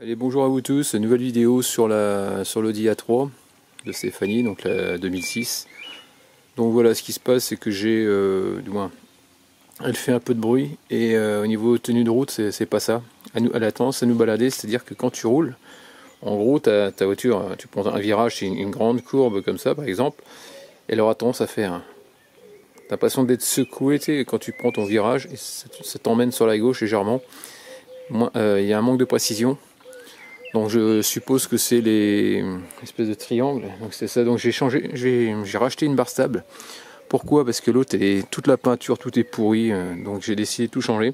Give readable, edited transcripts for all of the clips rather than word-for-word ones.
Allez, bonjour à vous tous, nouvelle vidéo sur l'Audi A3 de Stéphanie, donc la 2006. Donc voilà, ce qui se passe, c'est que j'ai, du moins, elle fait un peu de bruit et au niveau tenue de route, c'est pas ça. Elle a tendance à nous balader, c'est-à-dire que quand tu roules, en gros, ta voiture, tu prends un virage, c'est une grande courbe comme ça, par exemple, elle aura tendance à faire. T'as l'impression d'être secoué, tu sais, quand tu prends ton virage et ça t'emmène sur la gauche légèrement. Il y a un manque de précision. Donc je suppose que c'est les espèces de triangles. Donc c'est ça. Donc j'ai racheté une barre stable. Pourquoi? Parce que l'autre, toute la peinture, tout est pourri. Donc j'ai décidé de tout changer.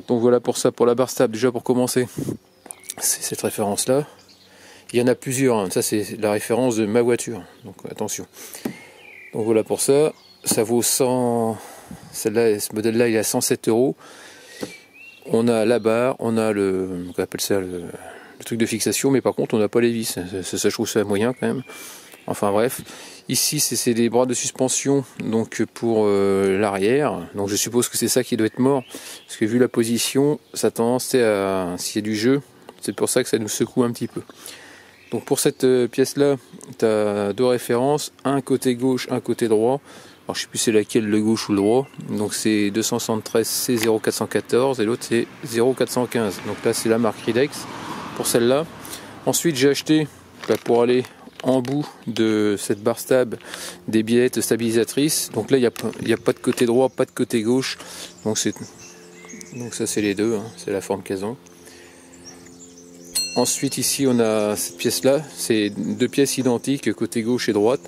Donc voilà pour ça, pour la barre stable. Déjà pour commencer, c'est cette référence là. Il y en a plusieurs. Hein. Ça c'est la référence de ma voiture. Donc attention. Donc voilà pour ça. Ça vaut 100. Celle-là, ce modèle-là, il est à 107 €. On a la barre, on a on appelle ça le truc de fixation, mais par contre on n'a pas les vis. Ça, je trouve ça moyen quand même. Enfin bref, ici c'est des bras de suspension donc pour l'arrière. Donc je suppose que c'est ça qui doit être mort, parce que vu la position, ça tendance à, s'il y a du jeu, c'est pour ça que ça nous secoue un petit peu. Donc pour cette pièce là, tu as deux références, un côté gauche, un côté droit. Alors je sais plus c'est laquelle, le gauche ou le droit. Donc c'est 273 C 0414 et l'autre c'est 0415. Donc là c'est la marque Ridex pour celle-là. Ensuite j'ai acheté pour aller en bout de cette barre stable des billettes stabilisatrices. Donc là il n'y a pas de côté droit, pas de côté gauche. Donc ça c'est les deux, hein. C'est la forme qu'elles ont. Ensuite ici on a cette pièce là, c'est deux pièces identiques côté gauche et droite.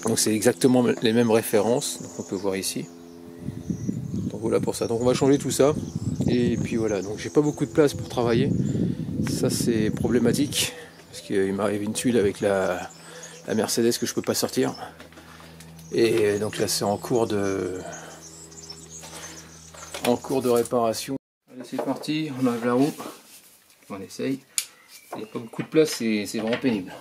Donc c'est exactement les mêmes références, donc on peut voir ici. Donc voilà pour ça. Donc on va changer tout ça. Et puis voilà, donc j'ai pas beaucoup de place pour travailler. Ça c'est problématique. Parce qu'il m'arrive une tuile avec la Mercedes que je peux pas sortir. Et donc là c'est en cours de réparation. Allez c'est parti, on enlève la roue. On essaye. Il n'y a pas beaucoup de place, c'est vraiment pénible.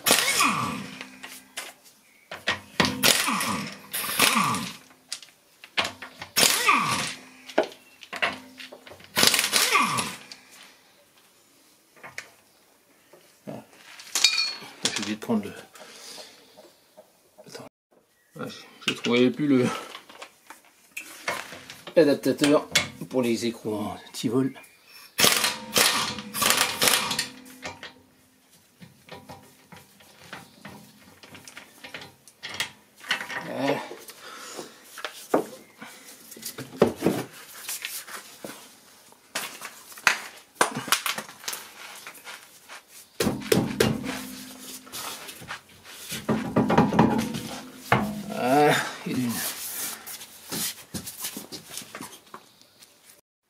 J'ai oublié de prendre le... Attends. Je trouvais plus l'adaptateur pour les écrous en Tivol.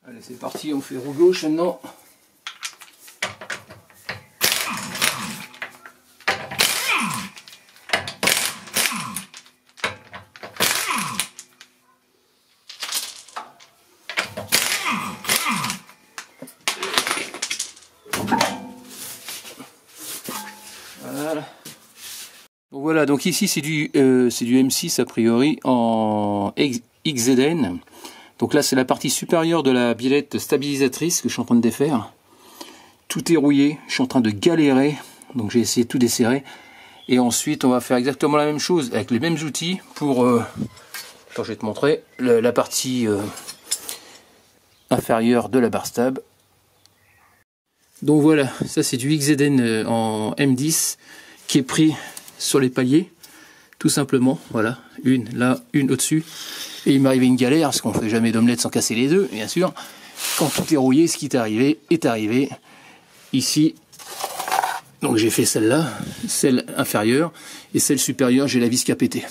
Allez c'est parti, on fait roue gauche maintenant. Voilà. Donc voilà, donc ici c'est du M6 a priori en XZN. Donc là c'est la partie supérieure de la biellette stabilisatrice que je suis en train de défaire. Tout est rouillé, je suis en train de galérer, donc j'ai essayé de tout desserrer. Et ensuite on va faire exactement la même chose avec les mêmes outils pour... Attends, je vais te montrer la partie inférieure de la barre stable. Donc voilà, ça c'est du XZN en M10 qui est pris sur les paliers, tout simplement. Voilà, une là, une au-dessus. Et il m'est arrivé une galère, parce qu'on ne fait jamais d'omelette sans casser les œufs, bien sûr. Quand tout est rouillé, ce qui est arrivé ici. Donc j'ai fait celle-là, celle inférieure, et celle supérieure, j'ai la vis qui a pété.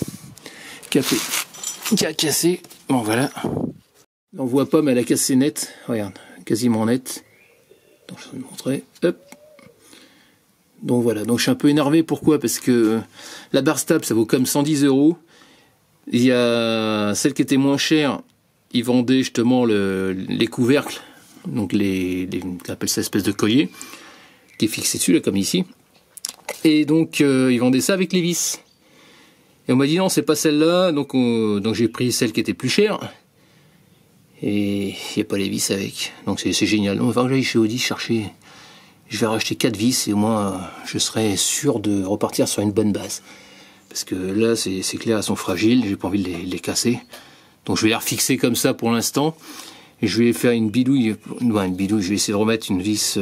Qui a cassé. Bon voilà. On voit pas, mais elle a cassé net. Regarde, quasiment net. Donc, je vais vous montrer. Hop. Donc voilà, donc je suis un peu énervé. Pourquoi? Parce que la barre stable, ça vaut comme 110 €. Il y a celle qui était moins chère, ils vendaient justement les couvercles, donc on appelle ça espèce de collier, qui est fixé dessus, là, comme ici. Et donc ils vendaient ça avec les vis. Et on m'a dit non, c'est pas celle-là, donc j'ai pris celle qui était plus chère. Et il n'y a pas les vis avec. Donc c'est génial. On va que j'aille chez Audi chercher Je vais racheter 4 vis et au moins je serai sûr de repartir sur une bonne base. Parce que là, c'est clair, elles sont fragiles, j'ai pas envie de les casser. Donc je vais les refixer comme ça pour l'instant. Et je vais faire une bidouille, je vais essayer de remettre une vis...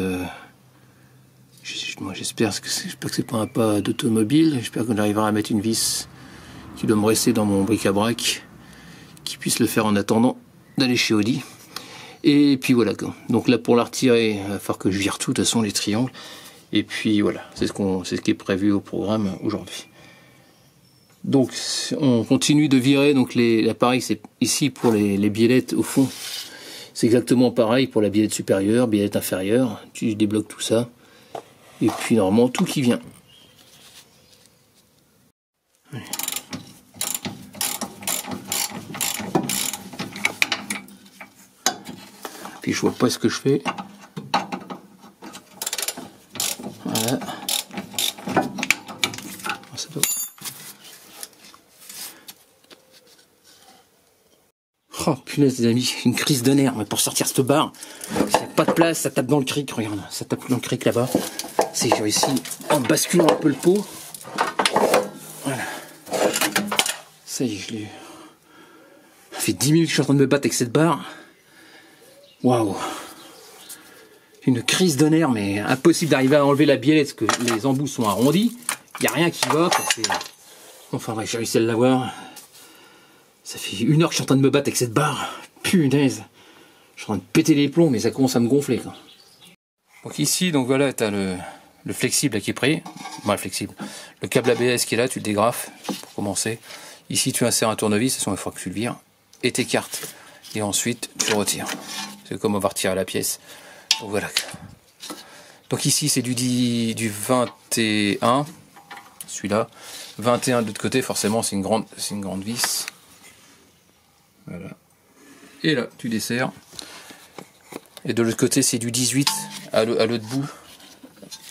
moi j'espère que c'est pas un pas d'automobile, j'espère qu'on arrivera à mettre une vis qui doit me rester dans mon bric-à-brac, qui puisse le faire en attendant d'aller chez Audi. Et puis voilà, donc là pour la retirer, il va falloir que je vire tout, de toute façon les triangles. Et puis voilà, c'est ce qui est prévu au programme aujourd'hui. Donc on continue de virer, donc l'appareil c'est ici pour les biellettes au fond. C'est exactement pareil pour la biellette supérieure, biellette inférieure, tu débloques tout ça. Et puis normalement tout qui vient. Puis je vois pas ce que je fais. Voilà. Oh punaise les amis, une crise de nerfs, mais pour sortir cette barre, il n'y a pas de place, ça tape dans le cric, regarde, ça tape dans le cric là-bas. C'est j'ai réussi en basculant un peu le pot. Voilà. Ça y est, je l'ai eu. Ça fait 10 minutes que je suis en train de me battre avec cette barre. Waouh. Une crise de nerfs, mais impossible d'arriver à enlever la biellette parce que les embouts sont arrondis. Il n'y a rien qui va. Enfin bref, j'ai réussi à l'avoir. Ça fait 1 heure que je suis en train de me battre avec cette barre. Punaise. Je suis en train de péter les plombs, mais ça commence à me gonfler, quoi. Donc ici, donc voilà, tu as le flexible là, qui est pris. Bon, le flexible. Le câble ABS qui est là, tu le dégrafes pour commencer. Ici, tu insères un tournevis, de toute façon, il faudra que tu le vires. Et tes cartes. Et ensuite, tu retires. C'est comme on va retirer la pièce. Donc voilà. Donc ici, c'est du 21. Celui-là. 21 de l'autre côté, forcément, c'est une grande vis. Voilà. Et là, tu desserres. Et de l'autre côté, c'est du 18. À l'autre bout,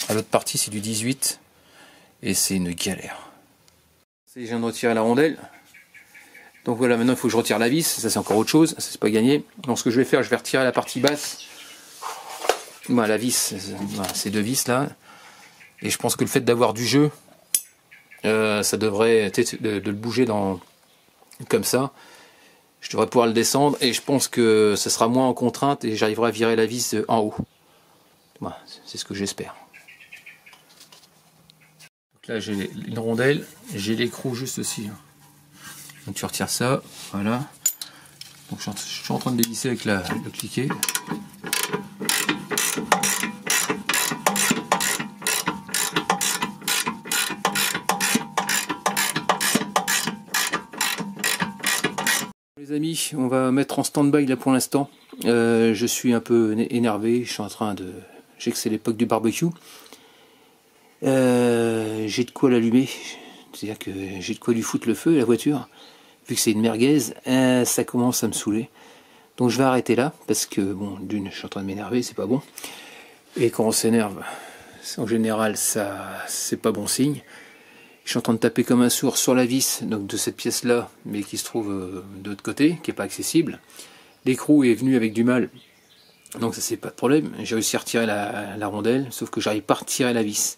à l'autre partie, c'est du 18. Et c'est une galère. Je viens de retirer la rondelle. Donc voilà, maintenant il faut que je retire la vis. Ça, c'est encore autre chose. Ça, c'est pas gagné. Donc ce que je vais faire, je vais retirer la partie basse. Voilà, la vis, voilà, ces 2 vis là. Et je pense que le fait d'avoir du jeu, ça devrait de le bouger comme ça. Je devrais pouvoir le descendre et je pense que ça sera moins en contrainte et j'arriverai à virer la vis en haut. Voilà, c'est ce que j'espère. Donc là j'ai une rondelle, j'ai l'écrou juste aussi. Donc tu retires ça, voilà. Donc je suis en train de dévisser avec le cliquet. Les amis, on va mettre en stand-by là pour l'instant. Je suis un peu énervé, je suis en train de... Je sais que c'est l'époque du barbecue. J'ai de quoi l'allumer, c'est-à-dire que j'ai de quoi lui foutre le feu, la voiture. Vu que c'est une merguez, ça commence à me saouler. Donc je vais arrêter là, parce que, bon, d'une, je suis en train de m'énerver, c'est pas bon. Et quand on s'énerve, en général, ça, c'est pas bon signe. Je suis en train de taper comme un sourd sur la vis donc de cette pièce-là, mais qui se trouve de l'autre côté, qui n'est pas accessible. L'écrou est venu avec du mal, donc ça c'est pas de problème. J'ai réussi à retirer la rondelle, sauf que j'arrive pas à retirer la vis.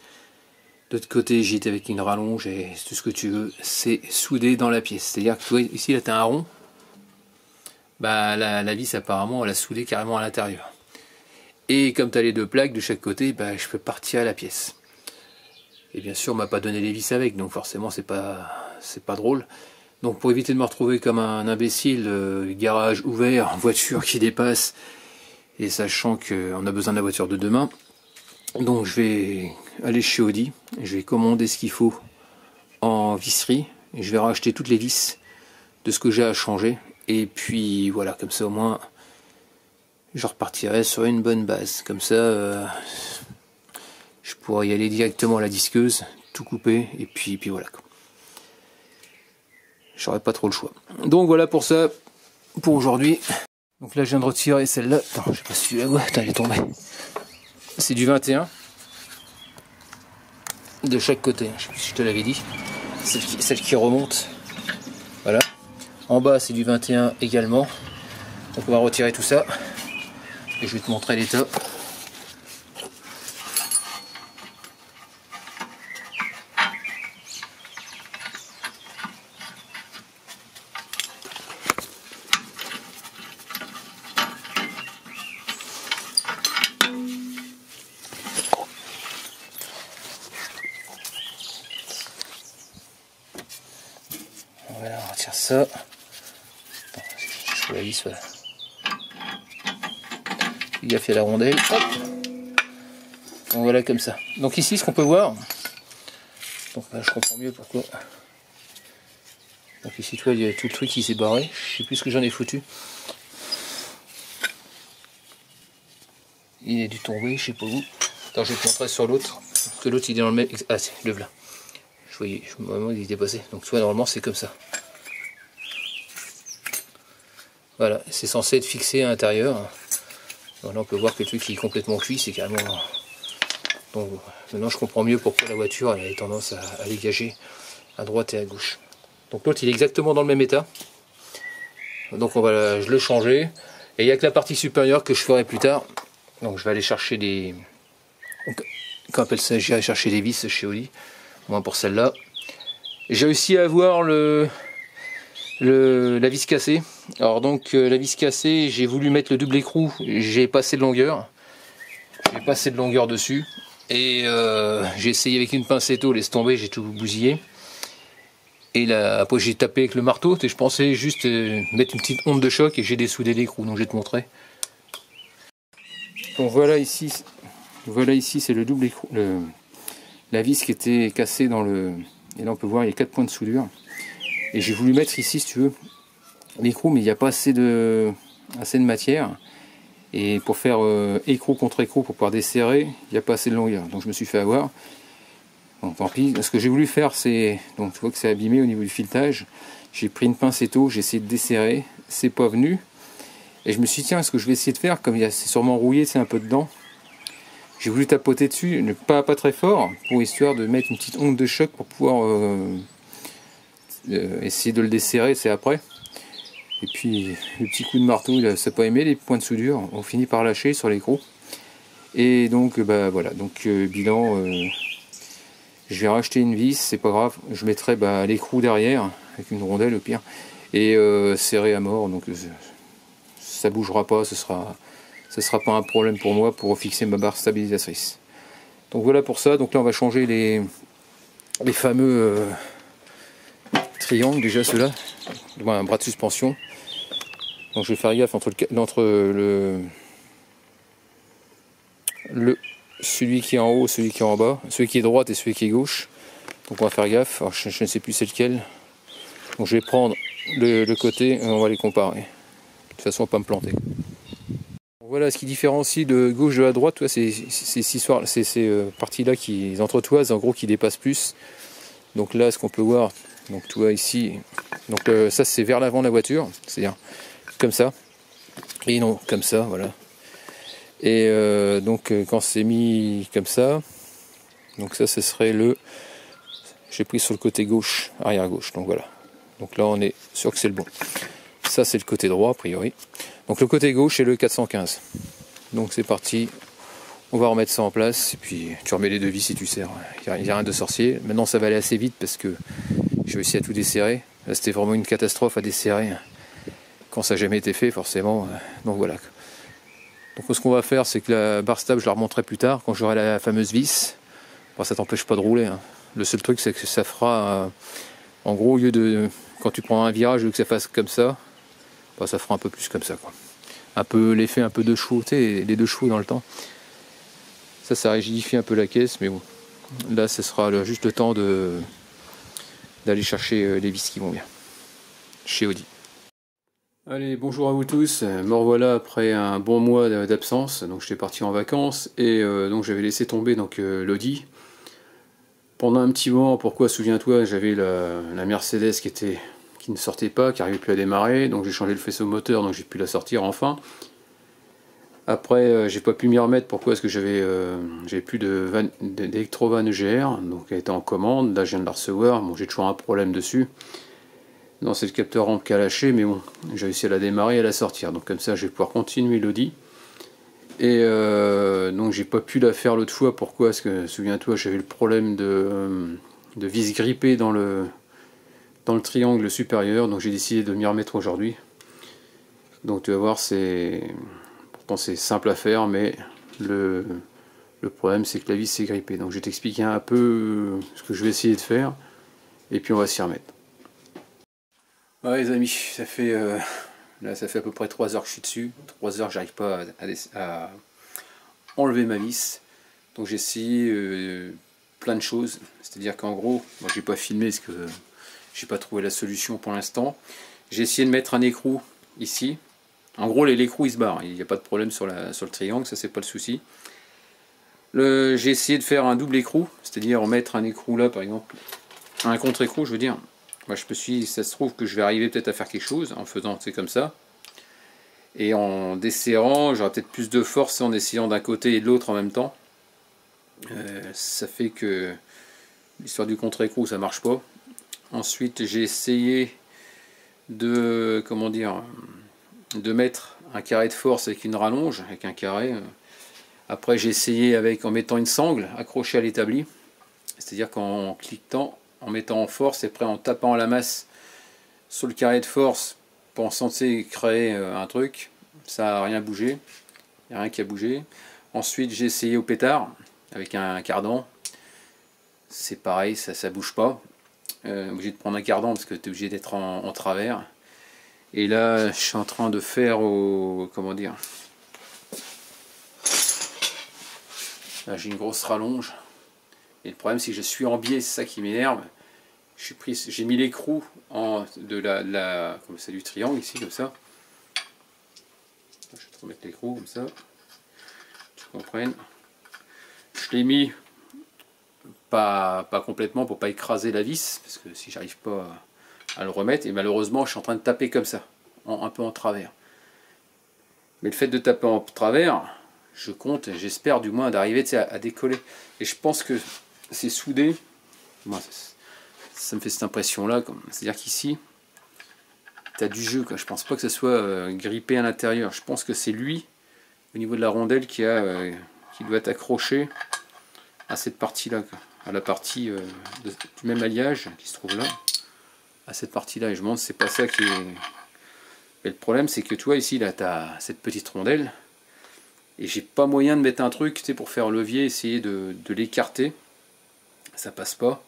De l'autre côté, j'y étais avec une rallonge et tout ce que tu veux, c'est soudé dans la pièce. C'est-à-dire que tu vois, ici, là, tu as un rond. Bah, la vis, apparemment, elle a soudé carrément à l'intérieur. Et comme tu as les 2 plaques de chaque côté, bah, je peux pas retirer la pièce. Et bien sûr, on m'a pas donné les vis avec, donc forcément, c'est pas drôle. Donc, pour éviter de me retrouver comme un imbécile, garage ouvert, voiture qui dépasse, et sachant qu'on a besoin de la voiture de demain, donc je vais aller chez Audi, je vais commander ce qu'il faut en visserie, et je vais racheter toutes les vis de ce que j'ai à changer, et puis voilà, comme ça au moins, je repartirai sur une bonne base. Comme ça, je pourrais y aller directement à la disqueuse, tout couper, et puis voilà. J'aurais pas trop le choix. Donc voilà pour ça, pour aujourd'hui. Donc là je viens de retirer celle-là. Attends, je sais pas si tu la vois, attends, elle est tombée. C'est du 21. De chaque côté, je sais plus si je te l'avais dit. Celle qui remonte. Voilà. En bas c'est du 21 également. Donc on va retirer tout ça. Et je vais te montrer l'état. Voilà, on retire ça. Attends, je trouve la vis, voilà. Fais gaffe, il y a la rondelle. Hop. Donc voilà, comme ça. Donc ici, ce qu'on peut voir, donc là, je comprends mieux pourquoi. Donc ici, tu vois, il y a tout le truc qui s'est barré. Je sais plus ce que j'en ai foutu. Il a dû tomber, je sais pas où. Attends, je vais te montrer sur l'autre. Parce que l'autre, il est dans le même. Ah, c'est le là. Je voyais, vraiment, il était passé. Donc, tu vois, normalement, c'est comme ça. Voilà, c'est censé être fixé à l'intérieur. Donc là, on peut voir que le truc qui est complètement cuit, c'est carrément. Donc, maintenant, je comprends mieux pourquoi la voiture elle a tendance à dégager à droite et à gauche. Donc, l'autre, il est exactement dans le même état. Donc, je le changer. Et il n'y a que la partie supérieure que je ferai plus tard. Donc, je vais aller chercher des. Donc, quand on appelle ça, j'irai chercher des vis chez Audi. Moins pour celle-là. J'ai réussi à avoir la vis cassée. Alors donc la vis cassée, j'ai voulu mettre le double écrou, j'ai pas assez de longueur. J'ai pas assez de longueur dessus. Et j'ai essayé avec une pincetto, laisse tomber, j'ai tout bousillé. Et là, après j'ai tapé avec le marteau, et je pensais juste mettre une petite onde de choc et j'ai dessoudé l'écrou, donc je vais te montrer. Donc voilà ici c'est le double écrou, la vis qui était cassée dans le. Et là on peut voir il y a 4 points de soudure. Et j'ai voulu mettre ici si tu veux l'écrou, mais il n'y a pas assez de matière. Et pour faire écrou contre écrou pour pouvoir desserrer, il n'y a pas assez de longueur. Donc je me suis fait avoir. Bon tant pis. Ce que j'ai voulu faire c'est. Donc tu vois que c'est abîmé au niveau du filetage. J'ai pris une pincetto, j'ai essayé de desserrer, c'est pas venu. Et je me suis dit tiens, ce que je vais essayer de faire, comme c'est sûrement rouillé, c'est un peu dedans. J'ai voulu tapoter dessus, pas très fort, pour histoire de mettre une petite onde de choc pour pouvoir essayer de le desserrer, c'est après. Et puis le petit coup de marteau, il s'est pas aimé, les points de soudure ont fini par lâcher sur l'écrou. Et donc bah voilà, donc bilan, je vais racheter une vis, c'est pas grave, je mettrai l'écrou derrière, avec une rondelle au pire, et serré à mort, donc ça bougera pas, ce sera pas un problème pour moi pour fixer ma barre stabilisatrice. Donc voilà pour ça. Donc là on va changer les fameux triangles, déjà ceux-là, un bras de suspension. Donc je vais faire gaffe entre celui qui est en haut, celui qui est en bas, celui qui est droite et celui qui est gauche. Donc on va faire gaffe. Alors je ne sais plus c'est lequel. Donc je vais prendre le côté et on va les comparer. De toute façon on va pas me planter. Voilà ce qui différencie de gauche de la droite, c'est ces parties-là qui entretoisent, en gros qui dépassent plus. Donc là, ce qu'on peut voir, donc tu vois ici, donc ça c'est vers l'avant de la voiture, c'est-à-dire comme ça, et non comme ça, voilà. Et donc quand c'est mis comme ça, donc ça ce serait j'ai pris sur le côté gauche, arrière gauche, donc voilà. Donc là on est sûr que c'est le bon. Ça c'est le côté droit a priori. Donc le côté gauche c'est le 415. Donc c'est parti, on va remettre ça en place et puis tu remets les deux vis si tu serres. Il n'y a rien de sorcier. Maintenant ça va aller assez vite parce que j'ai réussi à tout desserrer. Là c'était vraiment une catastrophe à desserrer quand ça n'a jamais été fait forcément. Donc voilà. Donc ce qu'on va faire c'est que la barre stable je la remonterai plus tard quand j'aurai la fameuse vis. Bon, ça t'empêche pas de rouler. Hein. Le seul truc c'est que ça fera en gros au lieu de quand tu prends un virage au lieu que ça fasse comme ça. Ça fera un peu plus comme ça quoi. Un peu l'effet un peu de chevaux, tu sais, les 2 chevaux dans le temps. Ça rigidifie un peu la caisse, mais bon. Là ce sera juste le temps d'aller chercher les vis qui vont bien. Chez Audi. Allez, bonjour à vous tous. Me revoilà après un bon mois d'absence. Donc j'étais parti en vacances et donc j'avais laissé tomber l'Audi. Pendant un petit moment, pourquoi souviens-toi, j'avais la Mercedes qui ne sortait pas, qui n'arrivait plus à démarrer, donc j'ai changé le faisceau moteur, donc j'ai pu la sortir enfin. Après j'ai pas pu m'y remettre, pourquoi? Parce que j'avais plus d'électrovan EGR, donc elle était en commande, là je viens de la recevoir, bon j'ai toujours un problème dessus. Non, c'est le capteur rampe qui a lâché, mais bon, j'ai réussi à la démarrer et à la sortir, donc comme ça je vais pouvoir continuer l'Audi. Et donc j'ai pas pu la faire l'autre fois, pourquoi? Parce que souviens-toi j'avais le problème de vis grippée dans le triangle supérieur, donc j'ai décidé de m'y remettre aujourd'hui. Donc tu vas voir, pourtant c'est simple à faire, mais le problème c'est que la vis s'est grippée. Donc je vais t'expliquer un peu ce que je vais essayer de faire, et puis on va s'y remettre. Ouais les amis, là ça fait à peu près 3 heures que je suis dessus. 3 heures que j'arrive pas à enlever ma vis. Donc j'ai essayé plein de choses. C'est-à-dire qu'en gros, moi j'ai pas filmé parce que j'ai pas trouvé la solution pour l'instant. J'ai essayé de mettre un écrou ici. En gros l'écrou il se barre, il n'y a pas de problème sur le triangle, ça c'est pas le souci. J'ai essayé de faire un double écrou, c'est-à-dire mettre un écrou là par exemple, un contre-écrou je veux dire. Moi je me suis dit, ça se trouve que je vais arriver peut-être à faire quelque chose en faisant c'est comme ça. Et en desserrant, j'aurai peut-être plus de force en essayant d'un côté et de l'autre en même temps. Ça fait que l'histoire du contre-écrou ça marche pas. Ensuite j'ai essayé de, comment dire, de mettre un carré de force avec une rallonge, avec un carré. Après j'ai essayé en mettant une sangle accrochée à l'établi, c'est-à-dire qu'en cliquant, en mettant en force et après en tapant à la masse sur le carré de force, pensant créer un truc, ça n'a rien bougé, il n'y a rien qui a bougé. Ensuite j'ai essayé au pétard avec un cardan, c'est pareil, ça bouge pas. Obligé de prendre un cardan parce que tu es obligé d'être en travers. Et là je suis en train de faire comment dire, là j'ai une grosse rallonge et le problème c'est que je suis en biais, c'est ça qui m'énerve. J'ai mis l'écrou comme c'est du triangle ici comme ça. Je vais te remettre l'écrou comme ça, tu comprennes. Je l'ai mis pas complètement pour pas écraser la vis, parce que si j'arrive pas à le remettre, et malheureusement je suis en train de taper comme ça, un peu en travers. Mais le fait de taper en travers, je compte, j'espère du moins d'arriver à décoller. Et je pense que c'est soudé. Moi, ça me fait cette impression là, c'est-à-dire qu'ici, tu as du jeu, quoi. Je pense pas que ça soit grippé à l'intérieur. Je pense que c'est lui, au niveau de la rondelle, qui doit être accroché à cette partie-là, à la partie du même alliage qui se trouve là, à cette partie-là. Et je me demande si c'est pas ça qui est... Mais le problème, c'est que tu vois, ici, là, tu as cette petite rondelle, et j'ai pas moyen de mettre un truc, tu sais, pour faire levier, essayer de l'écarter. Ça passe pas.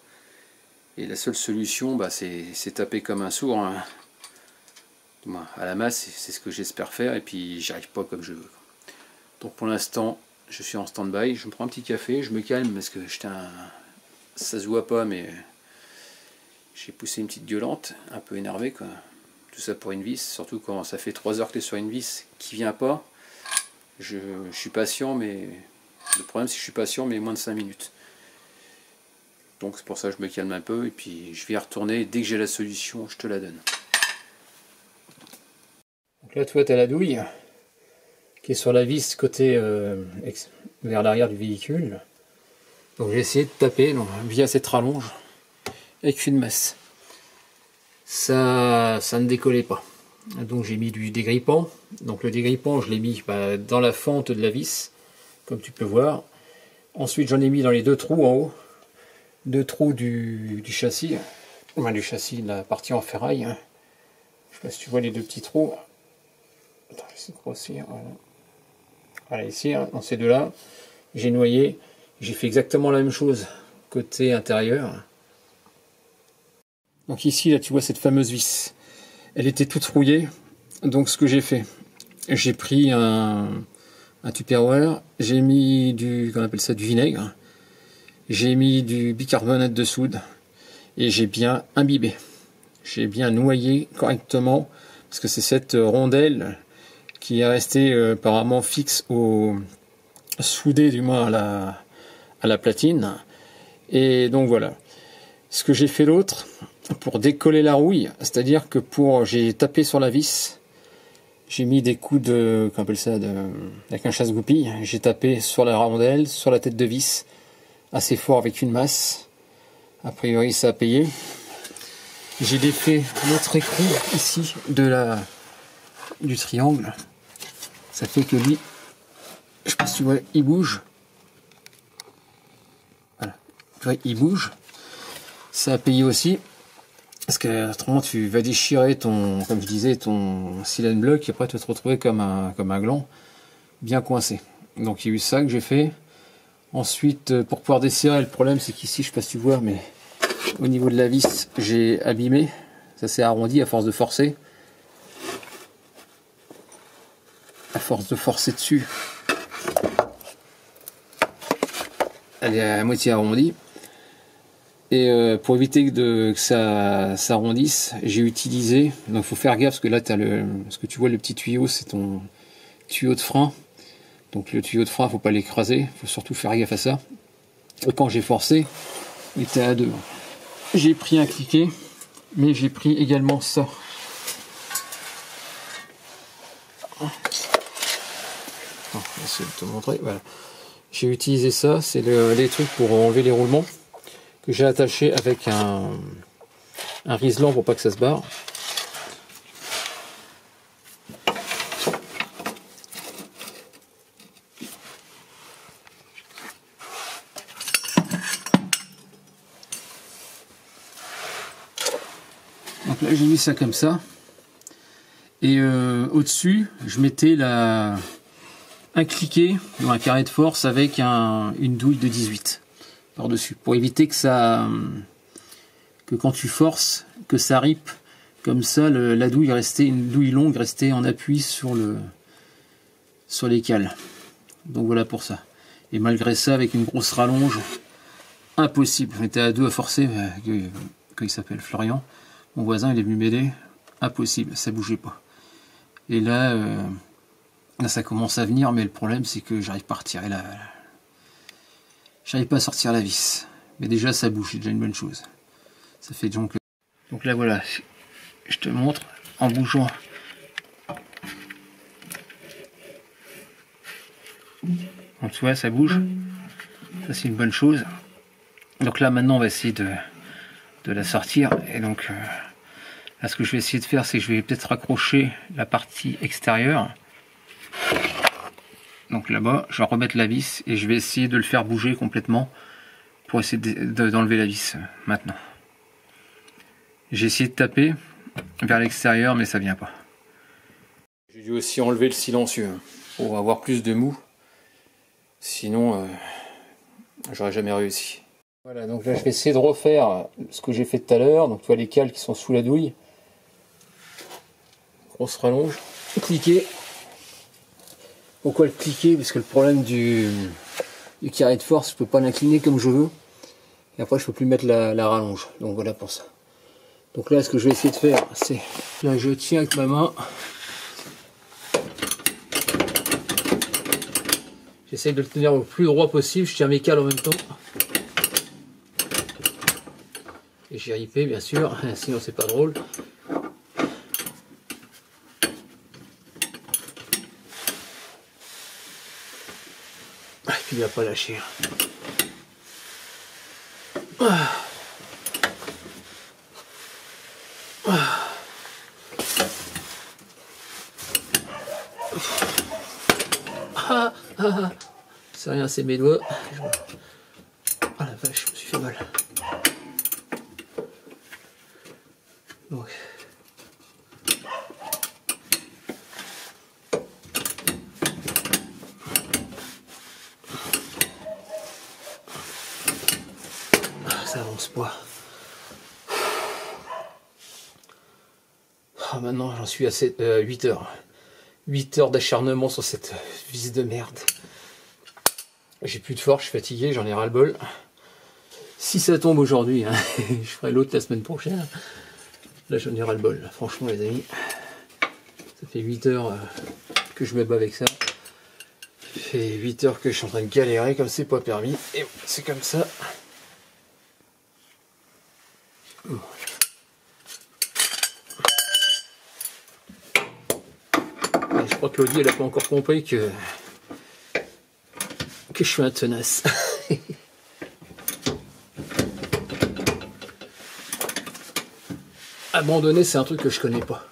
Et la seule solution, bah, c'est taper comme un sourd, hein. À la masse, c'est ce que j'espère faire, et puis j'y arrive pas comme je veux. Donc pour l'instant, je suis en stand-by. Je me prends un petit café, je me calme, parce que ça se voit pas, mais j'ai poussé une petite gueulante, un peu énervé, quoi. Tout ça pour une vis, surtout quand ça fait 3 heures que tu es sur une vis qui vient pas. Je suis patient, mais le problème c'est que je suis patient, mais moins de 5 minutes. Donc c'est pour ça que je me calme un peu, et puis je vais y retourner. Dès que j'ai la solution, je te la donne. Donc là, toi, tu as la douille qui est sur la vis côté vers l'arrière du véhicule. Donc j'ai essayé de taper via cette rallonge avec une masse. Ça ne décollait pas. Donc j'ai mis du dégrippant. Donc le dégrippant, je l'ai mis dans la fente de la vis, comme tu peux voir. Ensuite, j'en ai mis dans les 2 trous en haut. 2 trous du châssis. Enfin, du châssis, de la partie en ferraille. Je sais pas si tu vois les 2 petits trous. Attends, je vais essayer de grossir. Voilà, ici, dans ces deux-là, j'ai noyé. J'ai fait exactement la même chose côté intérieur. Donc ici, là, tu vois cette fameuse vis. Elle était toute rouillée. Donc ce que j'ai fait, j'ai pris un Tupperware, j'ai mis du vinaigre, j'ai mis du bicarbonate de soude et j'ai bien imbibé. J'ai bien noyé correctement, parce que c'est cette rondelle qui est restée apparemment fixe soudée du moins à la platine. Et donc voilà. Ce que j'ai fait l'autre, pour décoller la rouille, c'est-à-dire que j'ai tapé sur la vis, j'ai mis des coups avec un chasse-goupille, j'ai tapé sur la rondelle, sur la tête de vis, assez fort avec une masse. A priori ça a payé. J'ai défait l'autre écrou ici du triangle. Ça fait que lui, je sais pas si tu vois, il bouge. Voilà, tu vois, il bouge. Ça a payé aussi. Parce que autrement tu vas déchirer comme je disais, ton silane block et après tu vas te retrouver comme un gland bien coincé. Donc il y a eu ça que j'ai fait. Ensuite, pour pouvoir desserrer, le problème c'est qu'ici, je sais pas si tu vois, mais au niveau de la vis, j'ai abîmé. Ça s'est arrondi à force de forcer. À force de forcer dessus, elle est à moitié arrondie. Et pour éviter que ça s'arrondisse, j'ai utilisé, donc il faut faire gaffe parce que là ce que tu vois, le petit tuyau, c'est ton tuyau de frein. Donc le tuyau de frein, faut pas l'écraser, il faut surtout faire gaffe à ça. Et quand j'ai forcé, il était à 2. J'ai pris un cliquet, mais j'ai pris également ça. On va essayer de te montrer. Voilà. J'ai utilisé ça, c'est les trucs pour enlever les roulements que j'ai attaché avec un riselant pour pas que ça se barre. Donc là j'ai mis ça comme ça. Et au-dessus, je mettais un cliquet ou un carré de force avec une douille de 18 par-dessus, pour éviter que quand tu forces, que ça ripe. Comme ça, la douille restait, une douille longue restait en appui sur les cales. Donc voilà pour ça. Et malgré ça, avec une grosse rallonge, impossible. J'étais à 2 à forcer, qu'il s'appelle Florian. Mon voisin, il est venu m'aider. Impossible, ça bougeait pas. Et là, ça commence à venir, mais le problème, c'est que j'arrive pas à retirer j'arrive pas à sortir la vis. Mais déjà, ça bouge, c'est déjà une bonne chose. Ça fait donc là, voilà. Je te montre en bougeant. Donc tu vois, ça bouge. Ça, c'est une bonne chose. Donc là, maintenant, on va essayer de la sortir. Et donc, là, ce que je vais essayer de faire, c'est que je vais peut-être raccrocher la partie extérieure. Donc là-bas, je vais remettre la vis et je vais essayer de le faire bouger complètement pour essayer d'enlever la vis maintenant. J'ai essayé de taper vers l'extérieur, mais ça vient pas. J'ai dû aussi enlever le silencieux pour avoir plus de mou. Sinon, j'aurais jamais réussi. Voilà, donc là je vais essayer de refaire ce que j'ai fait tout à l'heure. Donc tu vois les cales qui sont sous la douille. Grosse rallonge. Cliquer. Pourquoi le cliquer? Parce que le problème du carré de force, je peux pas l'incliner comme je veux. Et après je peux plus mettre la rallonge. Donc voilà pour ça. Donc là ce que je vais essayer de faire, c'est là je tiens avec ma main. J'essaie de le tenir le plus droit possible. Je tiens mes cales en même temps. Et j'ai ripé bien sûr, sinon c'est pas drôle. Et puis il va pas lâcher. C'est rien, c'est mes doigts. Ah la vache, je me suis fait mal. Donc. Ça avance pas. Ah, maintenant j'en suis à 8 heures. 8 heures d'acharnement sur cette vis de merde. J'ai plus de force, je suis fatigué, j'en ai ras le bol. Si ça tombe aujourd'hui, hein, je ferai l'autre la semaine prochaine. Là j'en ai ras le bol, franchement les amis. Ça fait 8 heures que je me bats avec ça. Ça fait 8 heures que je suis en train de galérer comme c'est pas permis. Et c'est comme ça. Je crois que Claudie elle a pas encore compris que je suis un tenace. Abandonner, c'est un truc que je connais pas.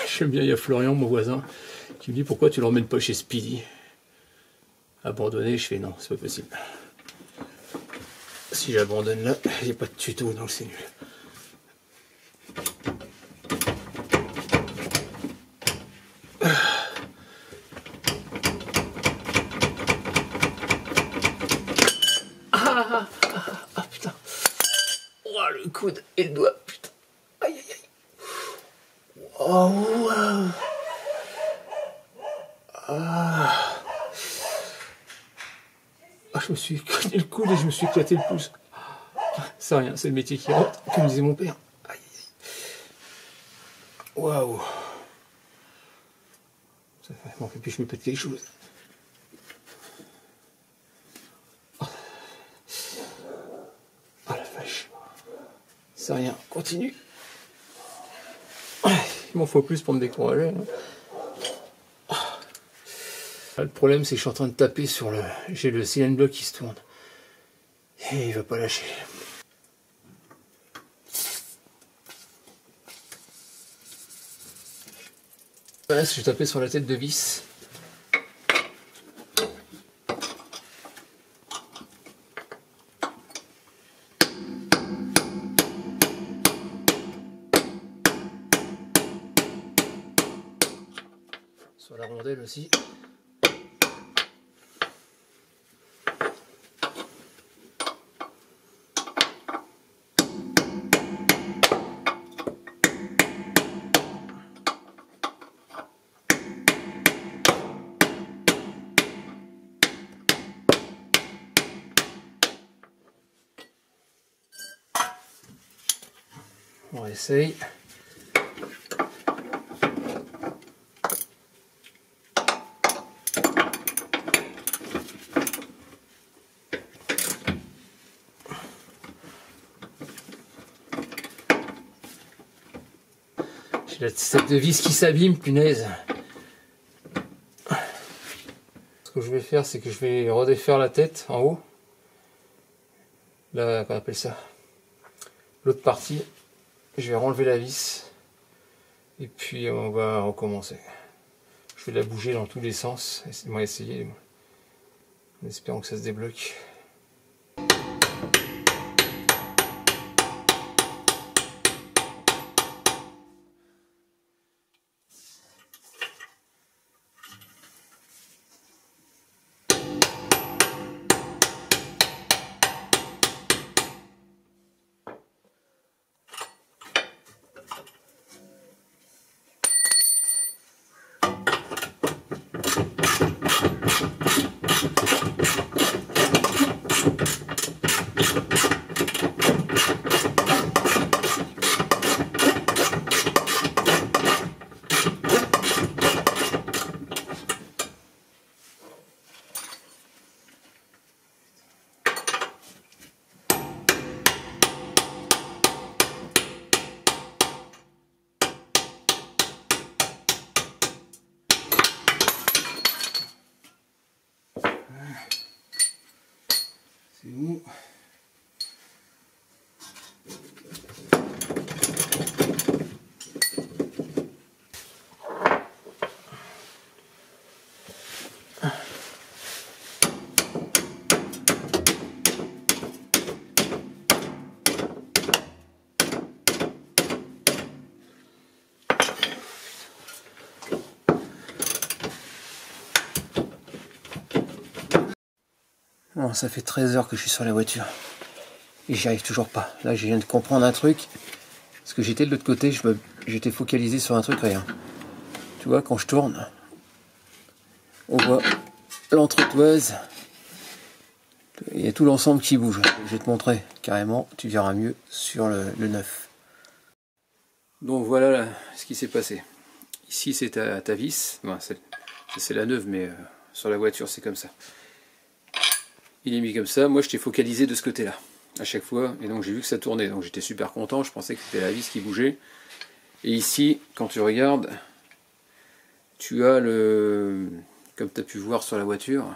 J'aime bien, il y a Florian, mon voisin, qui me dit pourquoi tu l'emmènes pas chez Speedy. Abandonner, je fais non, c'est pas possible. Si j'abandonne là, il n'y a pas de tuto, donc c'est nul. coude et le doigt. Putain. Aïe aïe aïe. Oh wow. Ah. Ah, je me suis cogné le coude et je me suis éclaté le pouce. C'est rien, c'est le métier qui rentre, comme disait mon père. Aïe aïe aïe. Waouh. Ça fait vraiment plus je me pète quelque chose. Ah la vache. C'est rien, continue. Il m'en faut plus pour me décourager. Le problème c'est que je suis en train de taper sur le... J'ai le cylindre block qui se tourne. Et il va pas lâcher. Voilà, je vais taper sur la tête de vis. Sur la rondelle aussi. On essaye. J'ai la tête de vis qui s'abîme, punaise. Ce que je vais faire, c'est que je vais redéfaire la tête en haut. Là, qu'on appelle ça. L'autre partie. Je vais renlever la vis. Et puis on va recommencer. Je vais la bouger dans tous les sens. On va essayer. En espérant que ça se débloque. C'est mou. Bon, ça fait 13 heures que je suis sur la voiture. Et j'y arrive toujours pas. Là, je viens de comprendre un truc. Parce que j'étais de l'autre côté, j'étais focalisé sur un truc, rien. Tu vois, quand je tourne, on voit l'entretoise. Il y a tout l'ensemble qui bouge. Je vais te montrer carrément, tu verras mieux sur le neuf. Donc voilà là, ce qui s'est passé. Ici c'est ta vis. Bon, c'est la neuve, mais sur la voiture c'est comme ça. Il est mis comme ça. Moi je t'ai focalisé de ce côté là à chaque fois, et donc j'ai vu que ça tournait, donc j'étais super content. Je pensais que c'était la vis qui bougeait. Et ici, quand tu regardes, tu as le, comme tu as pu voir sur la voiture,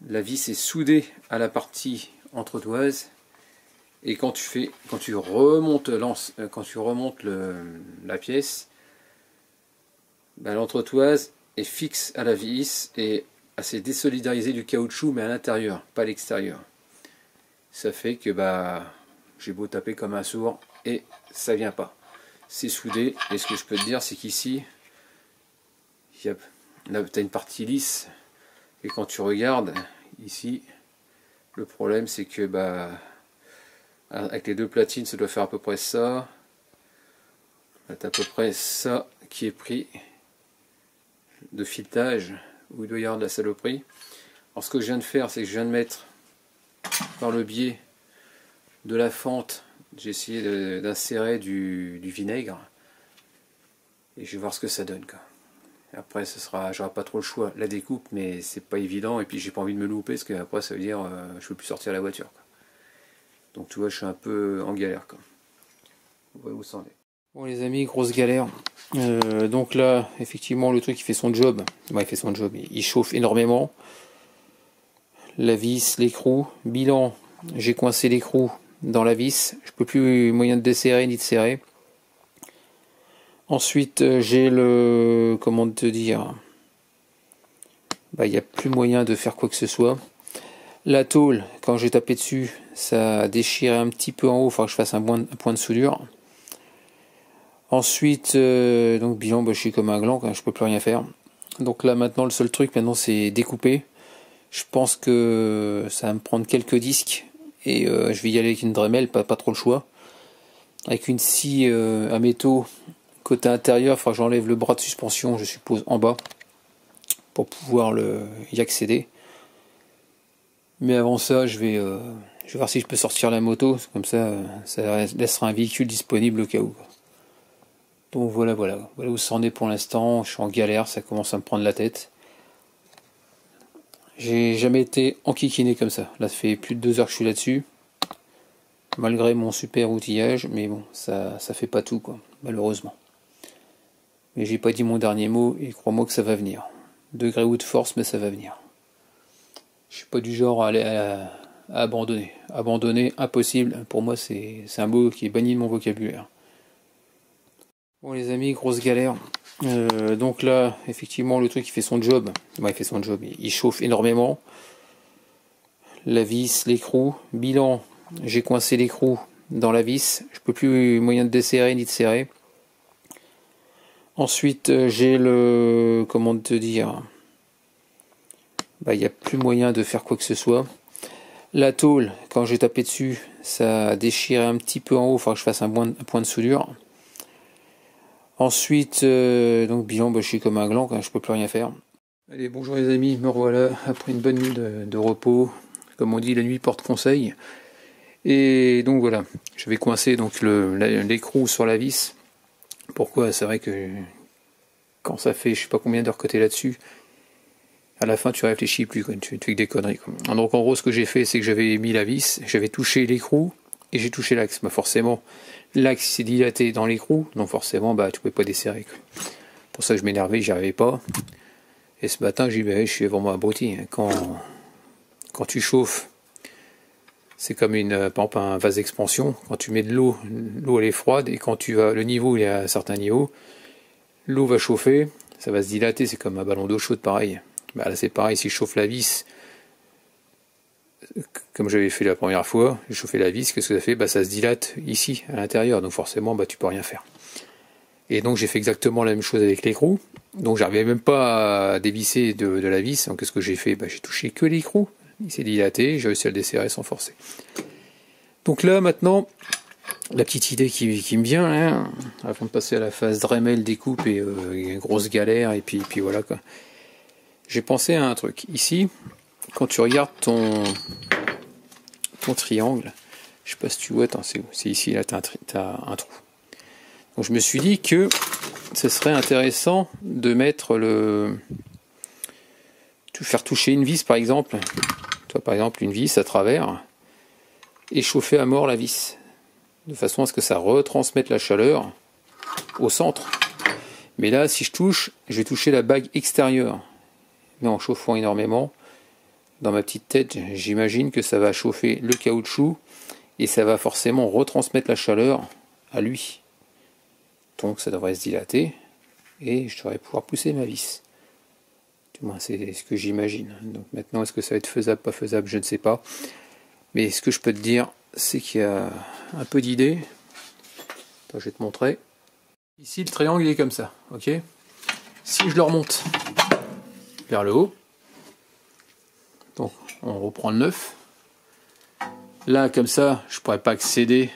la vis est soudée à la partie entretoise, et quand tu remontes la pièce, ben, l'entretoise est fixe à la vis et assez désolidarisée du caoutchouc, mais à l'intérieur, pas à l'extérieur. Ça fait que bah j'ai beau taper comme un sourd et ça vient pas. C'est soudé, et ce que je peux te dire, c'est qu'ici, là tu as une partie lisse, et quand tu regardes ici, le problème c'est que bah Avec les deux platines, ça doit faire à peu près ça. C'est à peu près ça qui est pris de filetage, où il doit y avoir de la saloperie. Alors ce que je viens de faire, c'est que je viens de mettre par le biais de la fente, j'ai essayé d'insérer du vinaigre. Et je vais voir ce que ça donne, quoi. Et après, j'aurai pas trop le choix, la découpe, mais c'est pas évident. Et puis j'ai pas envie de me louper, parce qu'après ça veut dire je peux plus sortir la voiture, quoi. Donc tu vois, je suis un peu en galère, quoi. On voit où ça en est. Bon les amis, grosse galère. Donc là, effectivement, le truc il fait son job. Ouais, il fait son job. Il chauffe énormément. La vis, l'écrou. Bilan, j'ai coincé l'écrou dans la vis. Je peux plus moyen de desserrer ni de serrer. Ensuite, j'ai le... Comment te dire? Bah, il n'y a plus moyen de faire quoi que ce soit. La tôle, quand j'ai tapé dessus, ça a déchiré un petit peu en haut. Il faudra que je fasse un point de soudure. Ensuite, donc bilan, bah, je suis comme un gland, je peux plus rien faire. Donc là maintenant, le seul truc maintenant, c'est découper. Je pense que ça va me prendre quelques disques. Et je vais y aller avec une Dremel, pas trop le choix. Avec une scie à métaux. Côté intérieur, il faudra que j'enlève le bras de suspension, je suppose, en bas, pour pouvoir y accéder. Mais avant ça, je vais voir si je peux sortir la moto, comme ça laissera un véhicule disponible au cas où. Donc voilà où ça en est pour l'instant. Je suis en galère, ça commence à me prendre la tête. J'ai jamais été enquiquiné comme ça. Là, ça fait plus de 2 heures que je suis là-dessus, malgré mon super outillage, mais bon, ça fait pas tout, quoi, malheureusement. Mais j'ai pas dit mon dernier mot, et crois-moi que ça va venir. Degré ou de force, mais ça va venir. Je suis pas du genre à aller à abandonner. Abandonner, impossible. Pour moi, c'est un mot qui est banni de mon vocabulaire. Bon les amis, grosse galère. Donc là, effectivement, le truc il fait son job. Ouais, il fait son job. Il chauffe énormément. La vis, l'écrou. Bilan, j'ai coincé l'écrou dans la vis. Je peux plus moyen de desserrer ni de serrer. Ensuite, j'ai le... Comment te dire? Bah, il n'y a plus moyen de faire quoi que ce soit. La tôle, quand j'ai tapé dessus, ça a déchiré un petit peu en haut. Il faudra que je fasse un point de soudure. Ensuite, donc bilan, bah, je suis comme un gland, je peux plus rien faire. Allez, bonjour les amis, me revoilà après une bonne nuit de repos. Comme on dit, la nuit porte conseil. Et donc voilà, je vais coincer donc l'écrou sur la vis. Pourquoi? C'est vrai que quand ça fait je sais pas combien d'heures que t'es là-dessus, à la fin tu réfléchis plus, quoi. Tu fais que des conneries, quoi. Donc en gros ce que j'ai fait, c'est que j'avais mis la vis, j'avais touché l'écrou et j'ai touché l'axe. Bah forcément, l'axe s'est dilaté dans l'écrou, donc forcément bah tu pouvais pas desserrer, quoi. Pour ça je m'énervais, j'y arrivais pas. Et ce matin je suis vraiment abruti. Quand tu chauffes, c'est comme par exemple un vase d'expansion. Quand tu mets de l'eau elle est froide, et quand le niveau il est à un certain niveau, l'eau va chauffer, ça va se dilater, c'est comme un ballon d'eau chaude pareil. Bah là c'est pareil, si je chauffe la vis, comme j'avais fait la première fois, j'ai chauffé la vis, qu'est-ce que ça fait? Bah ça se dilate ici, à l'intérieur, donc forcément bah tu peux rien faire. Et donc j'ai fait exactement la même chose avec l'écrou, donc j'arrivais même pas à dévisser de la vis, donc qu'est-ce que j'ai fait? Bah j'ai touché que l'écrou. Il s'est dilaté, j'ai réussi à le desserrer sans forcer. Donc là, maintenant, la petite idée qui me vient, hein, avant de passer à la phase Dremel, découpe et grosse galère, et puis voilà, quoi. J'ai pensé à un truc. Ici, quand tu regardes ton triangle, je sais pas si tu vois, attends, c'est où? C'est ici, là, t'as un trou. Donc je me suis dit que ce serait intéressant de mettre faire toucher une vis, par exemple. Toi, par exemple, une vis à travers, et chauffer à mort la vis, de façon à ce que ça retransmette la chaleur au centre. Mais là, si je vais toucher la bague extérieure, mais en chauffant énormément. Dans ma petite tête, j'imagine que ça va chauffer le caoutchouc, et ça va forcément retransmettre la chaleur à lui. Donc ça devrait se dilater, et je devrais pouvoir pousser ma vis. C'est ce que j'imagine. Donc maintenant, est-ce que ça va être faisable, pas faisable, je ne sais pas. Mais ce que je peux te dire, c'est qu'il y a un peu d'idées. Je vais te montrer. Ici, le triangle il est comme ça, ok? Si je le remonte vers le haut, donc on reprend le 9. Là, comme ça, je pourrais pas accéder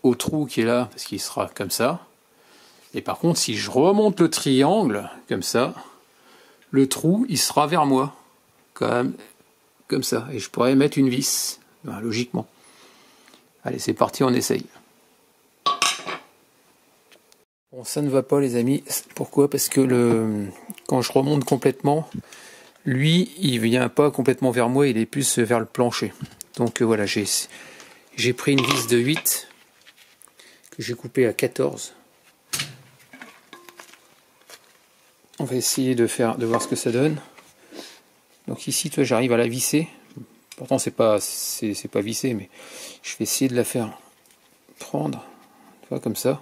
au trou qui est là, parce qu'il sera comme ça. Et par contre, si je remonte le triangle, comme ça, le trou, il sera vers moi. Quand même, comme ça. Et je pourrais mettre une vis, ben, logiquement. Allez, c'est parti, on essaye. Bon, ça ne va pas, les amis. Pourquoi? Parce que quand je remonte complètement, lui, il vient pas complètement vers moi, il est plus vers le plancher. Donc voilà, j'ai pris une vis de 8 que j'ai coupée à 14. On va essayer de voir ce que ça donne. Donc ici, toi, j'arrive à la visser. Pourtant, c'est pas vissé, mais je vais essayer de la faire prendre, tu vois, comme ça.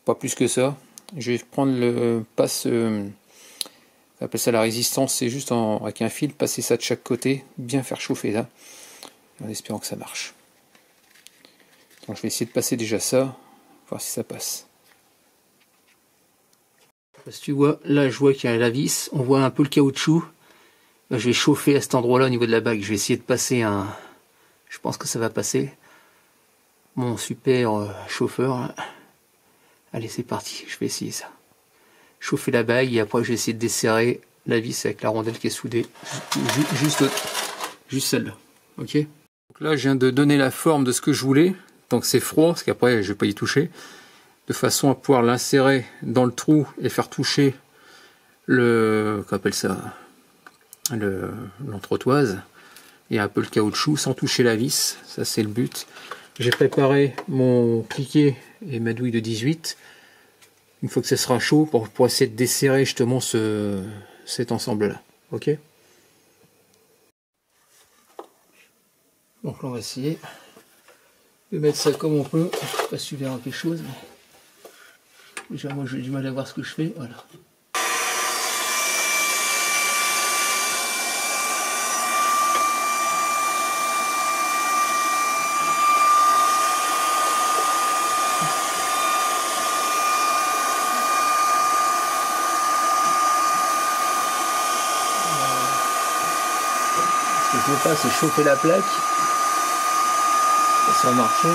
Pas plus que ça. Je vais prendre le passe, on appelle ça la résistance, c'est juste avec un fil, passer ça de chaque côté, bien faire chauffer là, en espérant que ça marche. Donc je vais essayer de passer déjà ça, voir si ça passe. Parce que tu vois, là je vois qu'il y a la vis, on voit un peu le caoutchouc. Là, je vais chauffer à cet endroit-là au niveau de la bague. Je vais essayer de passer un... Je pense que ça va passer. Mon super chauffeur. Là. Allez, c'est parti, je vais essayer ça. Chauffer la bague et après je vais essayer de desserrer la vis avec la rondelle qui est soudée. Juste celle-là. Ok. Donc là, je viens de donner la forme de ce que je voulais. Tant que c'est froid, parce qu'après je ne vais pas y toucher. De façon à pouvoir l'insérer dans le trou et faire toucher le... Qu'on appelle ça, l'entretoise et un peu le caoutchouc sans toucher la vis. Ça, c'est le but. J'ai préparé mon cliquet et ma douille de 18. Une fois que ça sera chaud, pour essayer de desserrer justement cet ensemble-là. Ok. Donc là, on va essayer de mettre ça comme on peut. Je sais pas si tu verras quelque chose, mais déjà moi j'ai du mal à voir ce que je fais. Voilà. Ce que je veux pas, c'est chauffer la plaque. Ça va marcher.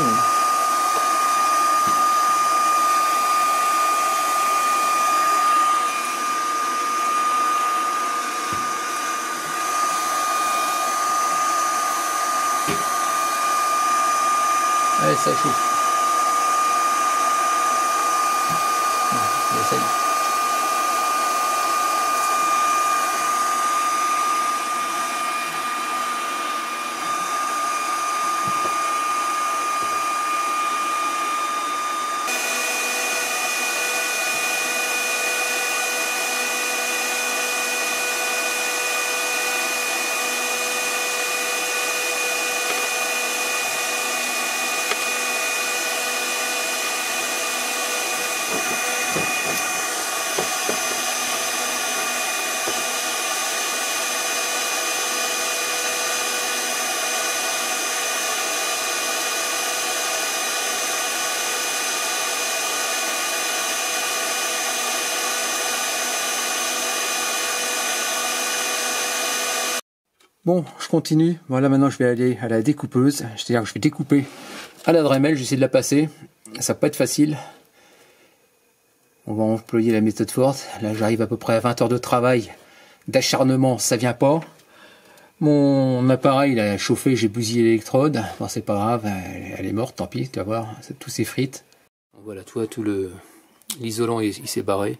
Allez, ça chauffe. Essaye. Bon, je continue. Voilà, maintenant je vais aller à la découpeuse. C'est-à-dire que je vais découper à la Dremel. Je vais essayer de la passer. Ça va pas être facile. On va employer la méthode forte. Là, j'arrive à peu près à 20 heures de travail. D'acharnement, ça vient pas. Mon appareil, il a chauffé, j'ai bousillé l'électrode. Bon, c'est pas grave, elle est morte, tant pis, tu vas voir. Tout s'effrite. Voilà, tu vois, tout l'isolant, il s'est barré.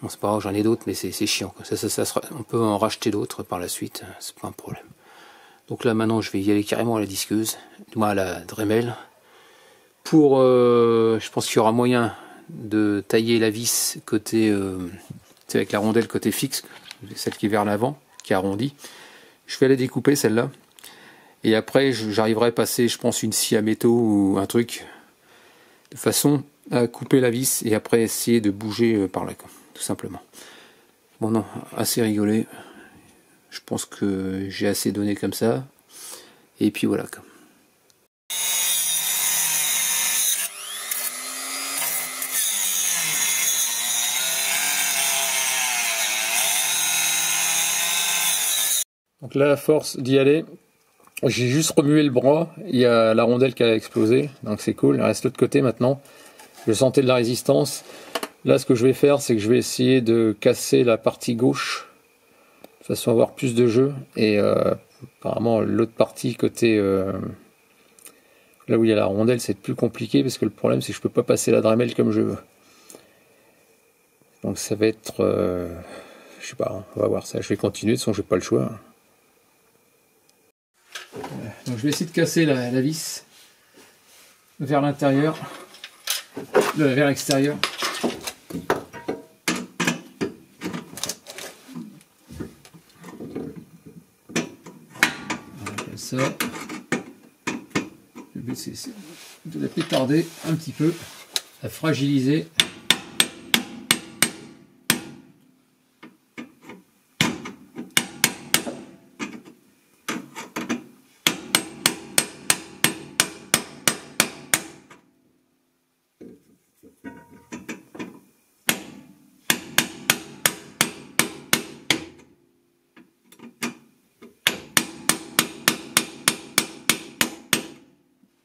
Bon, c'est pas grave, j'en ai d'autres, mais c'est chiant. On peut en racheter d'autres par la suite, c'est pas un problème. Donc là, maintenant, je vais y aller carrément à la disqueuse, du moins à la Dremel. Je pense qu'il y aura moyen de tailler la vis côté, avec la rondelle côté fixe, celle qui est vers l'avant, qui est arrondie. Je vais la découper, celle-là. Et après, j'arriverai à passer, je pense, une scie à métaux ou un truc, de façon à couper la vis et après essayer de bouger par là, tout simplement. Bon, non, assez rigolé. Je pense que j'ai assez donné comme ça. Et puis voilà. Donc là, à force d'y aller, J'ai juste remué le bras, il y a la rondelle qui a explosé, donc c'est cool. Elle reste de l'autre côté maintenant. Je sentais de la résistance. Là, ce que je vais faire, c'est que je vais essayer de casser la partie gauche, de façon à avoir plus de jeu. Et apparemment, l'autre partie, côté là où il y a la rondelle, c'est plus compliqué, parce que le problème, c'est que je peux pas passer la Dremel comme je veux. Donc ça va être... je sais pas, on va voir ça. Je vais continuer, de toute façon, j'ai pas le choix. Donc je vais essayer de casser la vis vers l'intérieur, vers l'extérieur. Comme ça. Le but c'est de la pétarder un petit peu, la fragiliser.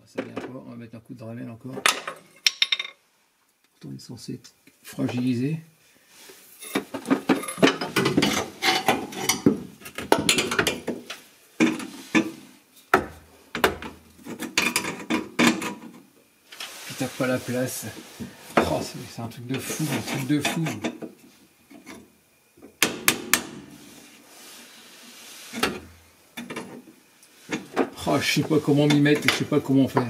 Ça vient pas, on va mettre un coup de Dremel encore. Pourtant, il est censé être fragilisé. Je tape pas la place. Oh, c'est un truc de fou, un truc de fou. Oh, je sais pas comment m'y mettre et je sais pas comment faire.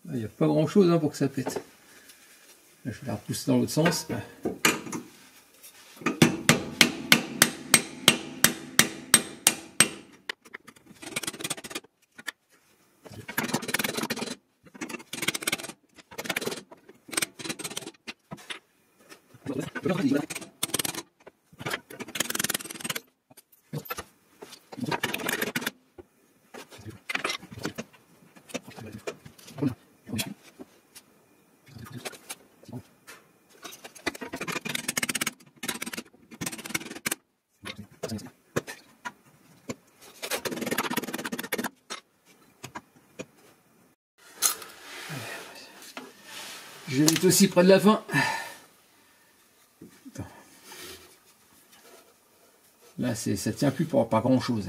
Il n'y a pas grand chose pour que ça pète. Là, je vais la repousser dans l'autre sens. Je vais être aussi près de la fin. Là, ça tient plus pour pas grand chose.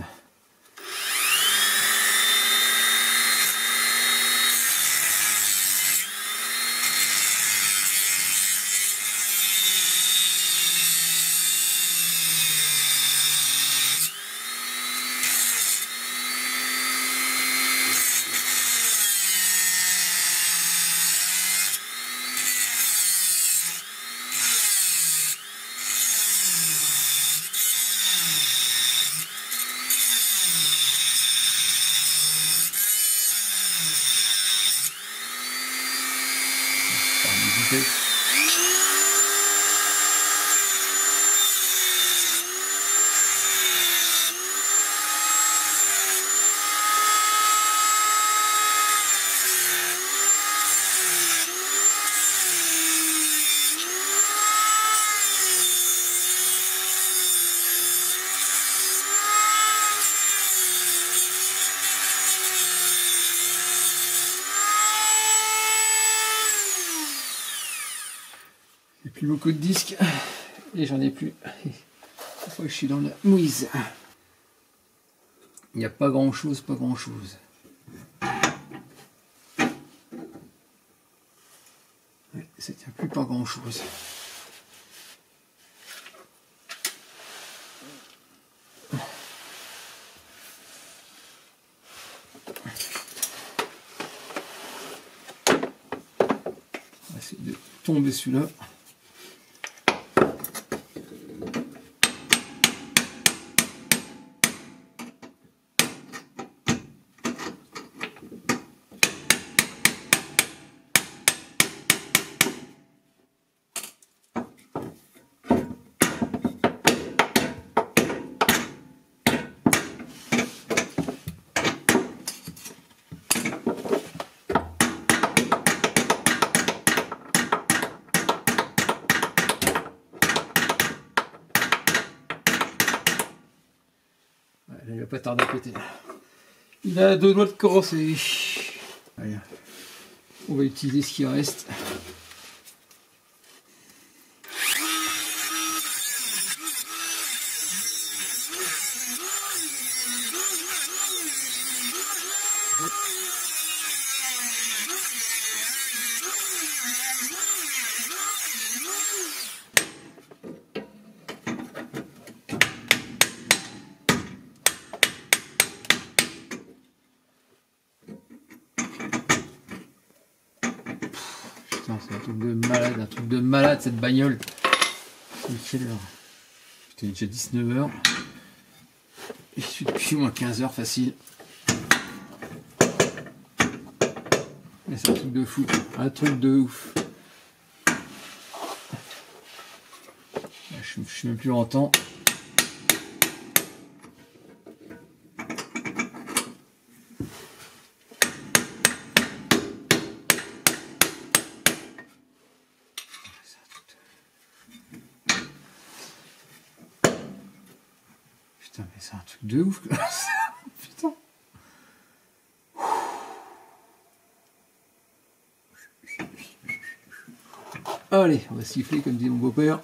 Plus beaucoup de disques et j'en ai plus. Une fois que je suis dans la mouise, il n'y a pas grand chose, pas grand chose. Ouais, ça tient plus pas grand chose. On va essayer de tomber celui-là. il va pas tarder à péter. Il a 2 doigts de commencer. Allez, on va utiliser ce qui reste. C'est un truc de malade cette bagnole. C'est quelle heure? Putain, il est déjà 19 h. Je suis depuis moins 15 h facile. Mais c'est un truc de fou, un truc de ouf. Je suis même plus longtemps. Putain, mais c'est un truc de ouf. Putain. Allez, on va siffler comme dit mon beau-père.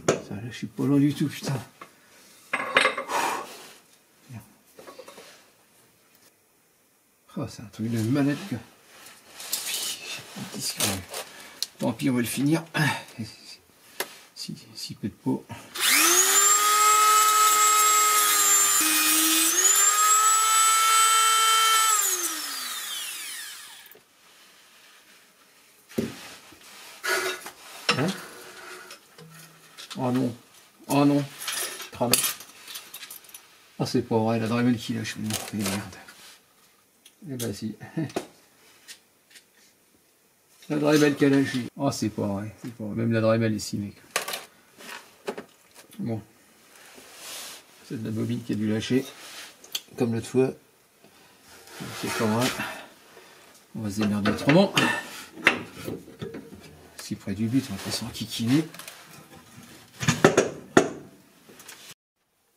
Ça, là, je suis pas loin du tout, putain. Oh, c'est un truc de manette, quoi. Tant pis, on va le finir. Si peu de peau. Hein? Oh non. Oh non. Cramé. Oh, c'est pas vrai, la Dremel qui lâche. Mais merde. Eh ben si. La Dremel qui a lâché. Oh, c'est pas vrai. C'est pas vrai. Même la Dremel ici, mec. Bon. C'est de la bobine qui a dû lâcher. Comme l'autre fois. C'est pas vrai. On va se démerder autrement. Si près du but, on va pas s'en kikiner.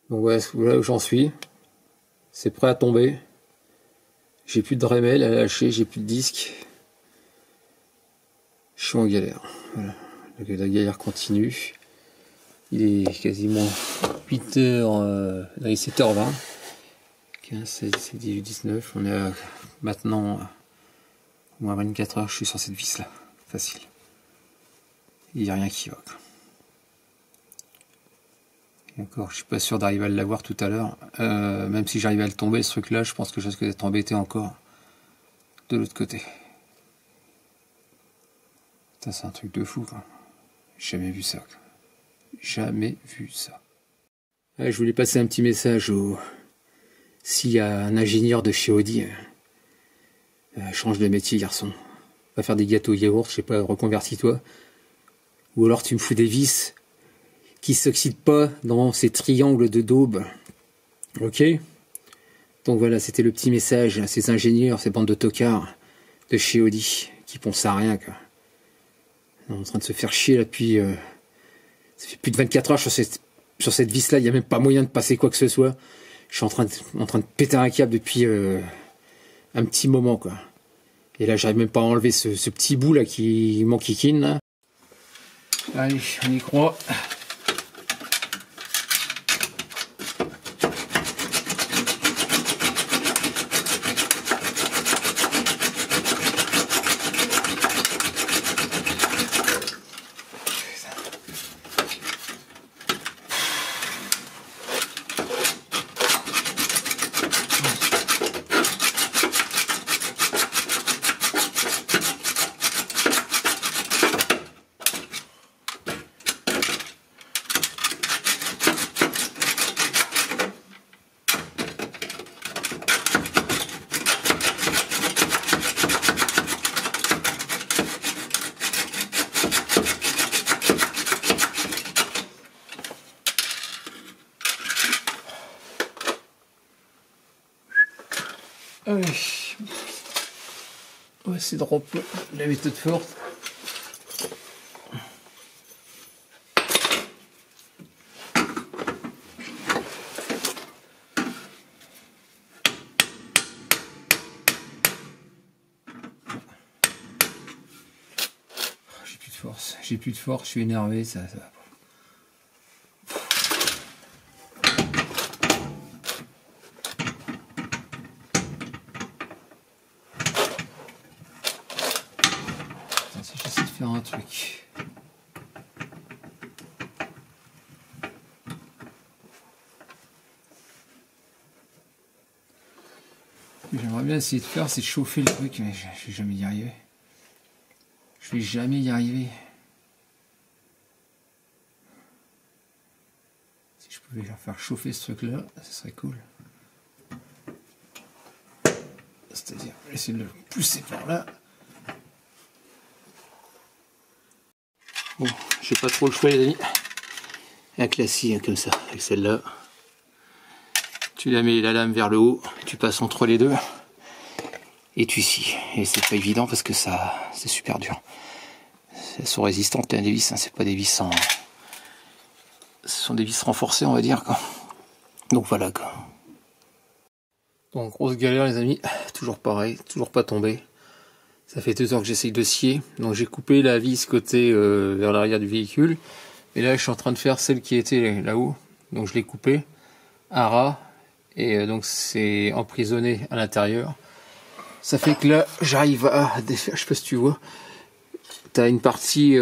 Donc ouais, là où j'en suis. C'est prêt à tomber. J'ai plus de Dremel à lâcher, j'ai plus de disque. Je suis en galère. Voilà. La galère continue. Il est quasiment 8h, 7h20. 15, 16, 17, 18, 19. On est à maintenant au moins 24 heures. Je suis sur cette vis là. Facile. Il n'y a rien qui va. Et encore, je suis pas sûr d'arriver à l'avoir tout à l'heure. Même si j'arrive à le tomber, ce truc là, je pense que je risque d'être embêté encore de l'autre côté. C'est un truc de fou, quoi. J'ai jamais vu ça, quoi. Jamais vu ça. Ouais, je voulais passer un petit message au... S'il y a un ingénieur de chez Audi, change de métier, garçon. Va faire des gâteaux yaourt, je sais pas, reconvertis-toi. Ou alors tu me fous des vis qui s'oxydent pas dans ces triangles de daube. Ok? Donc voilà, c'était le petit message à ces ingénieurs, ces bandes de tocards de chez Audi, qui pensent à rien, quoi. On est en train de se faire chier là depuis... ça fait plus de 24 heures sur cette vis là, il n'y a même pas moyen de passer quoi que ce soit. Je suis en train de péter un câble depuis un petit moment, quoi. Et là j'arrive même pas à enlever ce petit bout là qui m'enquiquine là. Allez, on y croit. Allez. On va essayer de remplir la méthode forte. force. J'ai plus de force, je suis énervé, ça va pas. Attends, si j'essaie de faire un truc. J'aimerais bien essayer de faire, c'est de chauffer le truc, mais je vais jamais y arriver. Je vais jamais y arriver. Si je pouvais leur faire chauffer ce truc-là, ça serait cool. C'est-à-dire, essayer de le pousser par là. Bon, j'ai pas trop le choix, les amis. Un classique comme ça, avec celle-là. Tu la mets la lame vers le haut, tu passes entre les deux et tu scies. Et c'est pas évident parce que ça, c'est super dur. Elles sont résistantes, les vis, hein, c'est pas des vis en... Ce sont des vis renforcées, on va dire, quoi. Donc voilà, quoi. Donc grosse galère, les amis. Toujours pareil, toujours pas tombé. Ça fait 2 heures que j'essaye de scier. Donc j'ai coupé la vis côté vers l'arrière du véhicule. Et là, je suis en train de faire celle qui était là-haut. Donc je l'ai coupée à ras. Et donc c'est emprisonné à l'intérieur. Ça fait que là, j'arrive à défaire, je sais pas si tu vois. Tu as une partie...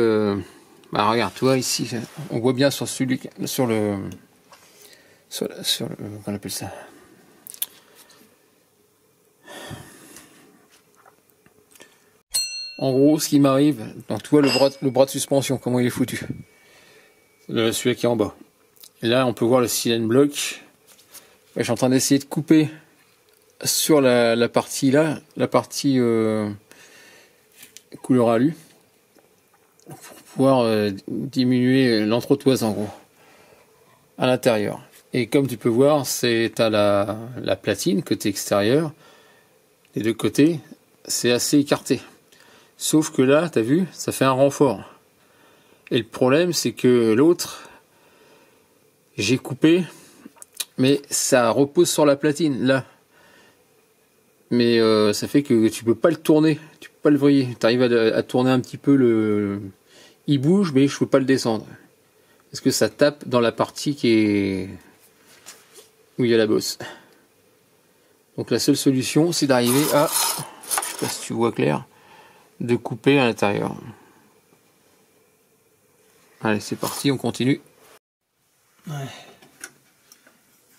bah regarde, tu vois ici, on voit bien sur celui... Sur le... comment on appelle ça? En gros, ce qui m'arrive, donc tu vois le bras de suspension, comment il est foutu. Celui-là qui est en bas. Et là, on peut voir le silent block. Je suis en train d'essayer de couper sur la partie là, la partie couleur alu, pour pouvoir diminuer l'entretoise en gros, à l'intérieur. Et comme tu peux voir, c'est à la platine, côté extérieur, les deux côtés, c'est assez écarté. Sauf que là, tu as vu, ça fait un renfort. Et le problème, c'est que l'autre, j'ai coupé, mais ça repose sur la platine, là. Mais ça fait que tu peux pas le tourner, tu peux pas le vriller. Tu arrives à tourner un petit peu le... Il bouge, mais je peux pas le descendre. Parce que ça tape dans la partie qui est... où il y a la bosse. Donc la seule solution, c'est d'arriver à... Je sais pas si tu vois clair, de couper à l'intérieur. Allez, c'est parti, on continue. Ouais.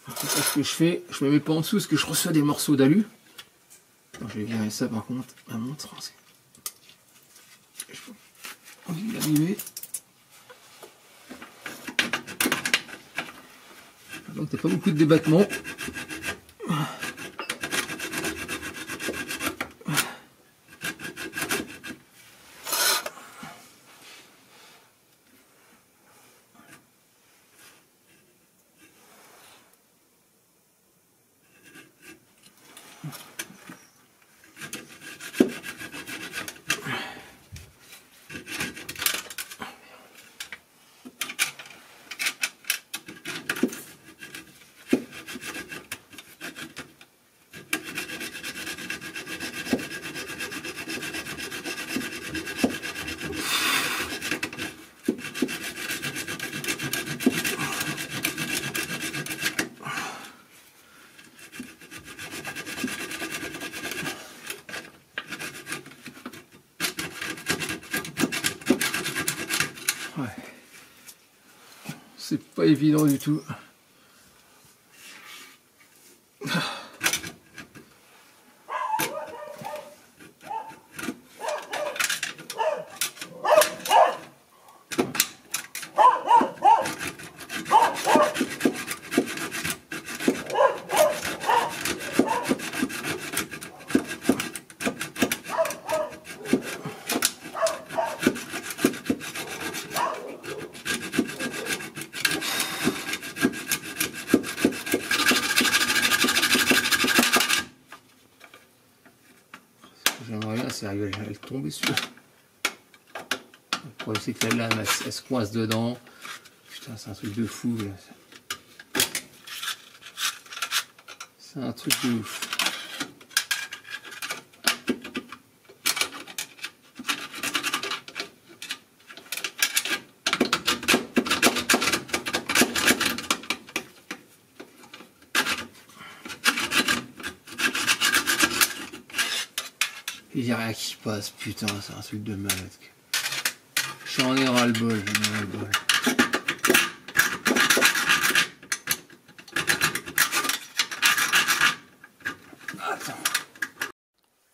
Ce que je fais, je me mets pas en dessous parce que je reçois des morceaux d'alu. Je vais virer ça par contre, ma montre. Je peux l'abîmer. Donc t'as pas beaucoup de débattement. Ouais. C'est pas évident du tout. J'aimerais bien, c'est arrivé à le tomber sur. Le problème c'est que la lame elle se coince dedans. Putain, c'est un truc de fou là. C'est un truc de ouf. Il n'y a rien qui passe, putain, c'est un truc de malade. J'en ai ras le bol, j'en ai ras le bol.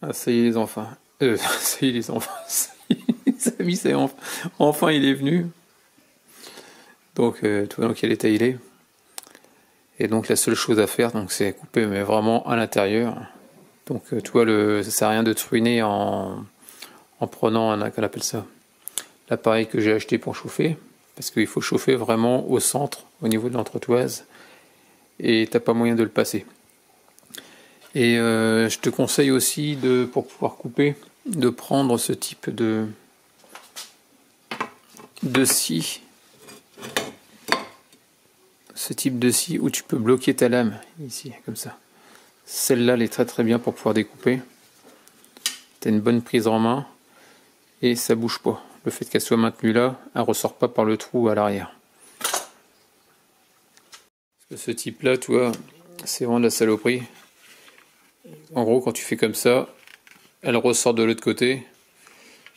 Ah, ça y est les enfants. Ça y est les enfants. Les amis, c'est enfin il est venu. Donc tu vois dans quel état il est. Et donc la seule chose à faire, donc c'est couper mais vraiment à l'intérieur. Donc tu vois ça sert à rien de truiner en prenant qu'on appelle ça l'appareil que j'ai acheté pour chauffer, parce qu'il faut chauffer vraiment au centre, au niveau de l'entretoise, et t'as pas moyen de le passer. Et je te conseille aussi pour pouvoir couper, de prendre ce type de scie. Ce type de scie où tu peux bloquer ta lame, ici, comme ça. Celle-là, elle est très très bien pour pouvoir découper. Tu as une bonne prise en main et ça bouge pas. Le fait qu'elle soit maintenue là, elle ressort pas par le trou à l'arrière. Ce type-là, tu vois, c'est vraiment de la saloperie. En gros, quand tu fais comme ça, elle ressort de l'autre côté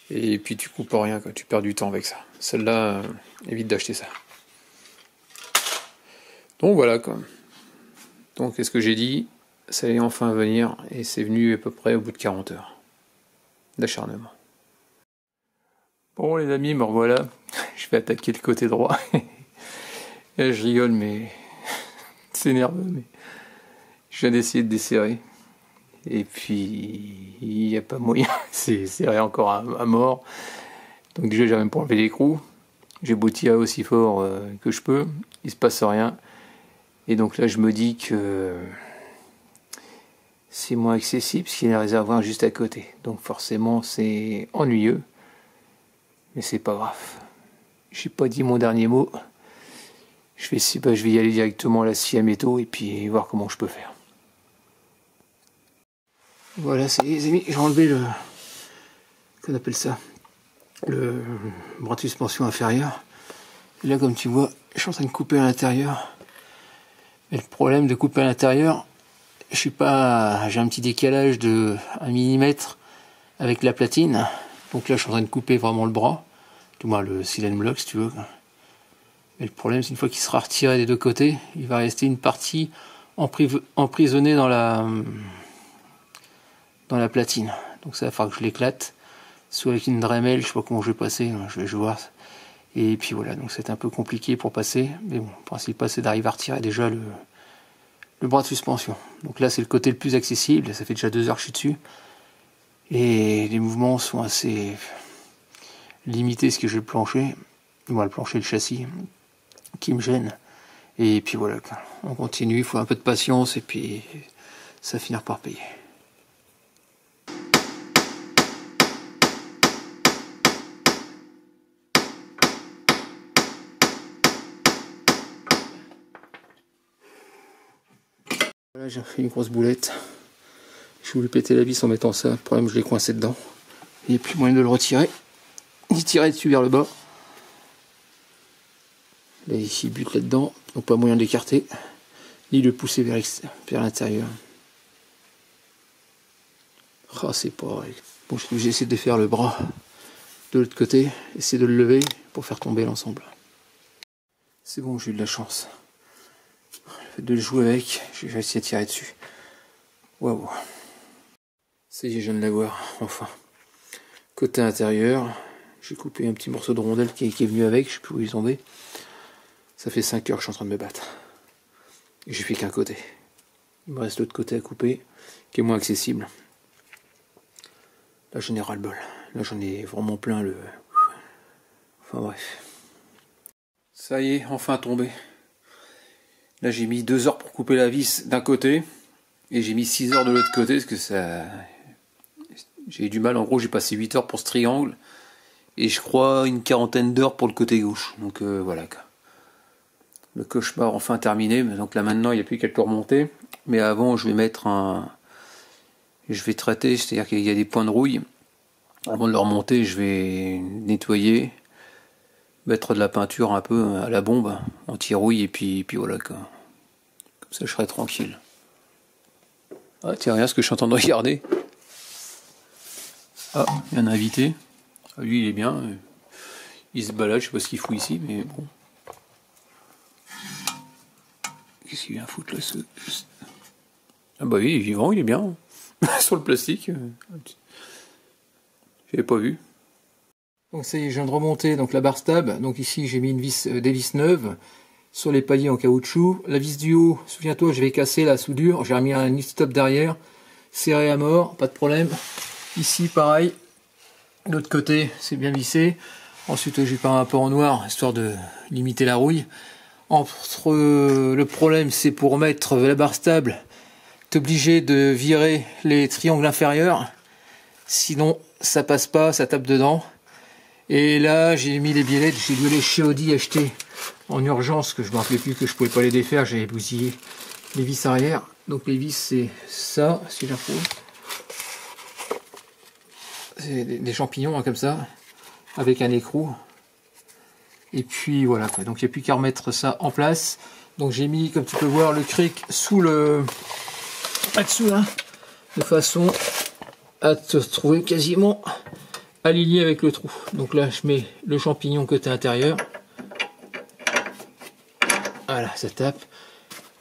et puis tu coupes rien, quoi. Tu perds du temps avec ça. Celle-là, évite d'acheter ça. Donc voilà quoi. Donc qu'est-ce que j'ai dit? Ça allait enfin venir et c'est venu à peu près au bout de 40 heures d'acharnement. Bon les amis, me revoilà. Je vais attaquer le côté droit. Et je rigole mais c'est nerveux, mais je viens d'essayer de desserrer. Et puis il n'y a pas moyen, c'est serré encore à mort. Donc déjà j'ai même pas enlevé l'écrou. J'ai beau tirer aussi fort que je peux, il se passe rien. Et donc là je me dis que c'est moins accessible parce qu'il y a un réservoir juste à côté. Donc forcément c'est ennuyeux. Mais c'est pas grave. J'ai pas dit mon dernier mot. Je vais y aller directement à la scie à métaux et puis voir comment je peux faire. Voilà, c'est les amis, j'ai enlevé le... qu'on appelle ça, le bras de suspension inférieur. Et là, comme tu vois, je suis en train de couper à l'intérieur. Et le problème de couper à l'intérieur, j'ai un petit décalage de 1 mm avec la platine. Donc là, je suis en train de couper vraiment le bras. Du moins, le silent block, si tu veux. Mais le problème, c'est une fois qu'il sera retiré des deux côtés, il va rester une partie emprisonnée dans la platine. Donc ça va falloir que je l'éclate. Soit avec une Dremel, je sais pas comment je vais passer, je vais voir. Et puis voilà, donc c'est un peu compliqué pour passer. Mais bon, le principal, c'est d'arriver à retirer déjà le bras de suspension. Donc là, c'est le côté le plus accessible. Ça fait déjà 2 heures que je suis dessus. Et les mouvements sont assez limités, parce que j'ai le plancher. Moi, le plancher, le châssis, qui me gêne. Et puis voilà, on continue, il faut un peu de patience, et puis ça va finir par payer. Voilà, j'ai fait une grosse boulette. Je voulais péter la vis en mettant ça. Le problème, je l'ai coincé dedans. Il n'y a plus moyen de le retirer. Ni tirer dessus vers le bas. Là, ici, il bute là-dedans. Donc pas moyen de l'écarter. Ni de le pousser vers l'intérieur. Ah, c'est pareil. Bon, j'ai essayé de faire le bras de l'autre côté. Essayer de le lever pour faire tomber l'ensemble. C'est bon, j'ai eu de la chance. Le fait de le jouer avec, je vais essayer de tirer dessus. Waouh. Ça y est, je viens de l'avoir, enfin. Côté intérieur, j'ai coupé un petit morceau de rondelle qui est venu avec, je sais plus où ils sont tombés. Ça fait 5 heures que je suis en train de me battre. Et j'ai fait qu'un côté. Il me reste l'autre côté à couper, qui est moins accessible. Là, j'en ai ras le bol. Là, j'en ai vraiment plein le... Enfin bref. Ça y est, enfin tombé. Là, j'ai mis 2 heures pour couper la vis d'un côté. Et j'ai mis 6 heures de l'autre côté, parce que ça... J'ai eu du mal, en gros, j'ai passé 8 heures pour ce triangle. Et je crois une 40aine d'heures pour le côté gauche. Donc voilà. Le cauchemar enfin terminé. Donc là maintenant, il n'y a plus qu'à le remonter. Mais avant, je vais mettre un... Je vais traiter, c'est-à-dire qu'il y a des points de rouille. Avant de le remonter, je vais nettoyer. Mettre de la peinture un peu à la bombe, anti-rouille, et puis voilà. Comme ça, je serai tranquille. Ah tiens, regarde ce que je suis en train de regarder. Ah, il y a un invité. Ah, lui il est bien. Il se balade, je sais pas ce qu'il fout ici, mais bon. Qu'est-ce qu'il vient foutre là Ah bah oui, il est vivant, il est bien. Sur le plastique. J'avais pas vu. Donc ça y est, je viens de remonter donc la barre stable. Donc ici j'ai mis une vis, des vis neuves sur les paliers en caoutchouc. La vis du haut, souviens-toi, je vais casser la soudure. J'ai remis un stop derrière, serré à mort, pas de problème. Ici pareil, de l'autre côté c'est bien vissé. Ensuite j'ai peint un peu en noir histoire de limiter la rouille. Le problème c'est pour mettre la barre stable, t'es obligé de virer les triangles inférieurs. Sinon ça passe pas, ça tape dedans. Et là j'ai mis les biellettes, j'ai dû les chez Audi acheter en urgence, que je me rappelais plus que je pouvais pas les défaire, j'avais bousillé les vis arrière. Donc les vis c'est ça, si je la retrouve. C'est des champignons hein, comme ça, avec un écrou. Et puis voilà quoi. Donc il n'y a plus qu'à remettre ça en place. Donc j'ai mis, comme tu peux voir, le cric sous le là-dessous là, de façon à te trouver quasiment aligné avec le trou. Donc là je mets le champignon côté intérieur. Voilà, ça tape.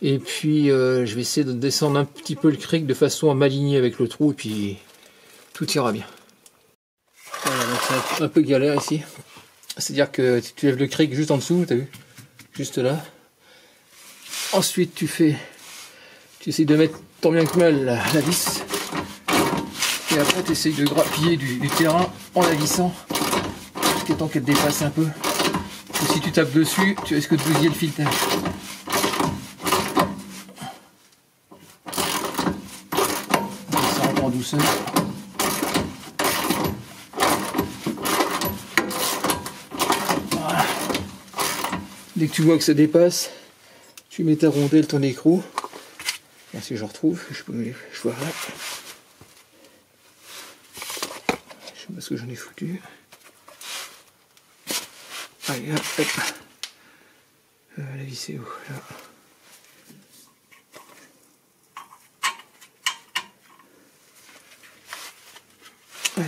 Et puis je vais essayer de descendre un petit peu le cric de façon à m'aligner avec le trou et puis tout ira bien. Voilà, donc c'est un peu galère ici. C'est-à-dire que tu lèves le cric juste en dessous, t'as vu? Juste là. Ensuite tu essayes de mettre tant bien que mal la vis. Et après tu essayes de grappiller du terrain en la vissant. Jusqu'à temps qu'elle dépasse un peu. Parce que si tu tapes dessus, tu risques de bousiller le filetage. Ça rentre en douceur. Voilà. Dès que tu vois que ça dépasse, tu mets ta rondelle, ton écrou. Là, si je retrouve, je vois là. Je sais pas ce que j'en ai foutu. Allez, hop, hop. La vis est où là? Ouais.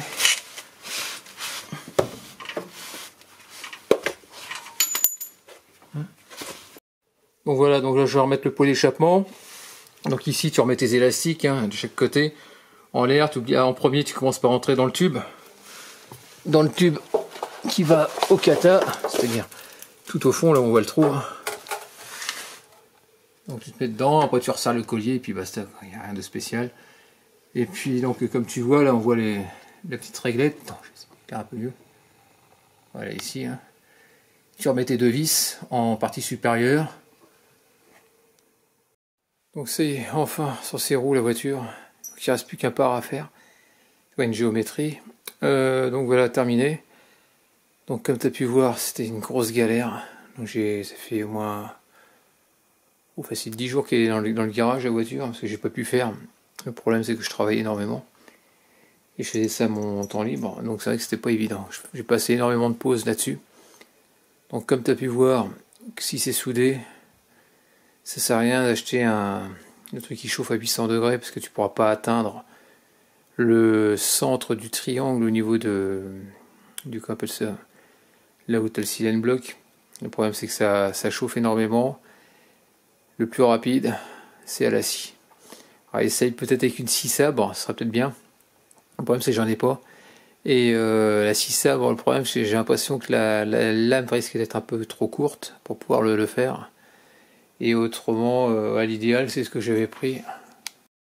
Donc voilà, donc là je vais remettre le pot d'échappement. Donc ici tu remets tes élastiques hein, de chaque côté en l'air. En premier tu commences par entrer dans le tube. Dans le tube qui va au kata, c'est-à-dire tout au fond là où on voit le trou. Donc tu te mets dedans, après tu resserres le collier et puis basta, il n'y a rien de spécial. Et puis donc comme tu vois là on voit la petite réglette. Attends, je vais faire un peu mieux. Voilà ici. Hein. Tu remets tes deux vis en partie supérieure. Donc c'est enfin sur ces roues la voiture. Donc, il ne reste plus qu'un part à faire. Une géométrie. Donc voilà, terminé. Donc comme tu as pu voir, c'était une grosse galère. Donc ça fait au moins facile 10 jours qu'elle est dans le garage la voiture, parce que j'ai pas pu faire. Le problème c'est que je travaillais énormément. Et je faisais ça à mon temps libre. Donc c'est vrai que c'était pas évident. J'ai passé énormément de pauses là-dessus. Donc comme tu as pu voir, si c'est soudé, ça sert à rien d'acheter un truc qui chauffe à 800 degrés parce que tu pourras pas atteindre le centre du triangle au niveau du qu'on appelle ça, là où tu as le silane bloc. Le problème c'est que ça chauffe énormément. Le plus rapide c'est à la scie. Alors essaye peut-être avec une scie sabre, ça sera peut-être bien. Le problème c'est que j'en ai pas. Et la scie sabre, le problème c'est que j'ai l'impression que la lame risque d'être un peu trop courte pour pouvoir le faire. Et autrement, à l'idéal, c'est ce que j'avais pris.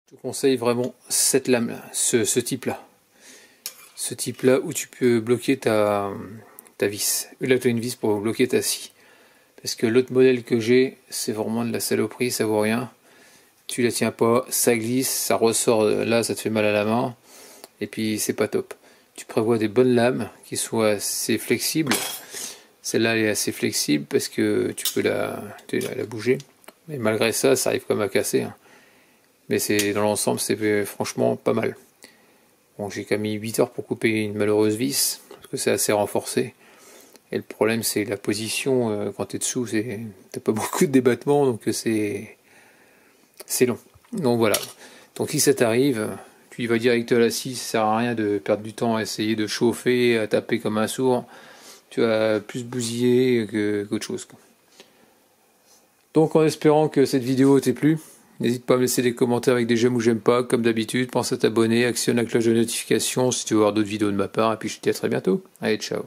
Je te conseille vraiment cette lame-là, ce type-là. Ce type-là où tu peux bloquer ta vis. Là, tu as une vis pour bloquer ta scie. Parce que l'autre modèle que j'ai, c'est vraiment de la saloperie, ça vaut rien. Tu la tiens pas, ça glisse, ça ressort là, ça te fait mal à la main. Et puis, c'est pas top. Tu prévois des bonnes lames qui soient assez flexibles. Celle-là elle est assez flexible parce que tu peux la bouger. Mais malgré ça, ça arrive quand même à casser. Hein. Mais dans l'ensemble, c'est franchement pas mal. Bon, j'ai quand même mis 8 heures pour couper une malheureuse vis, parce que c'est assez renforcé. Et le problème, c'est la position, quand tu es dessous, t'as pas beaucoup de débattement, donc c'est long. Donc voilà. Donc si ça t'arrive, tu y vas direct à la scie, ça sert à rien de perdre du temps à essayer de chauffer, à taper comme un sourd. Tu vas plus bousiller qu'autre chose, quoi. Donc en espérant que cette vidéo t'ait plu, n'hésite pas à me laisser des commentaires avec des j'aime ou j'aime pas, comme d'habitude, pense à t'abonner, actionne la cloche de notification si tu veux voir d'autres vidéos de ma part, et puis je te dis à très bientôt. Allez, ciao.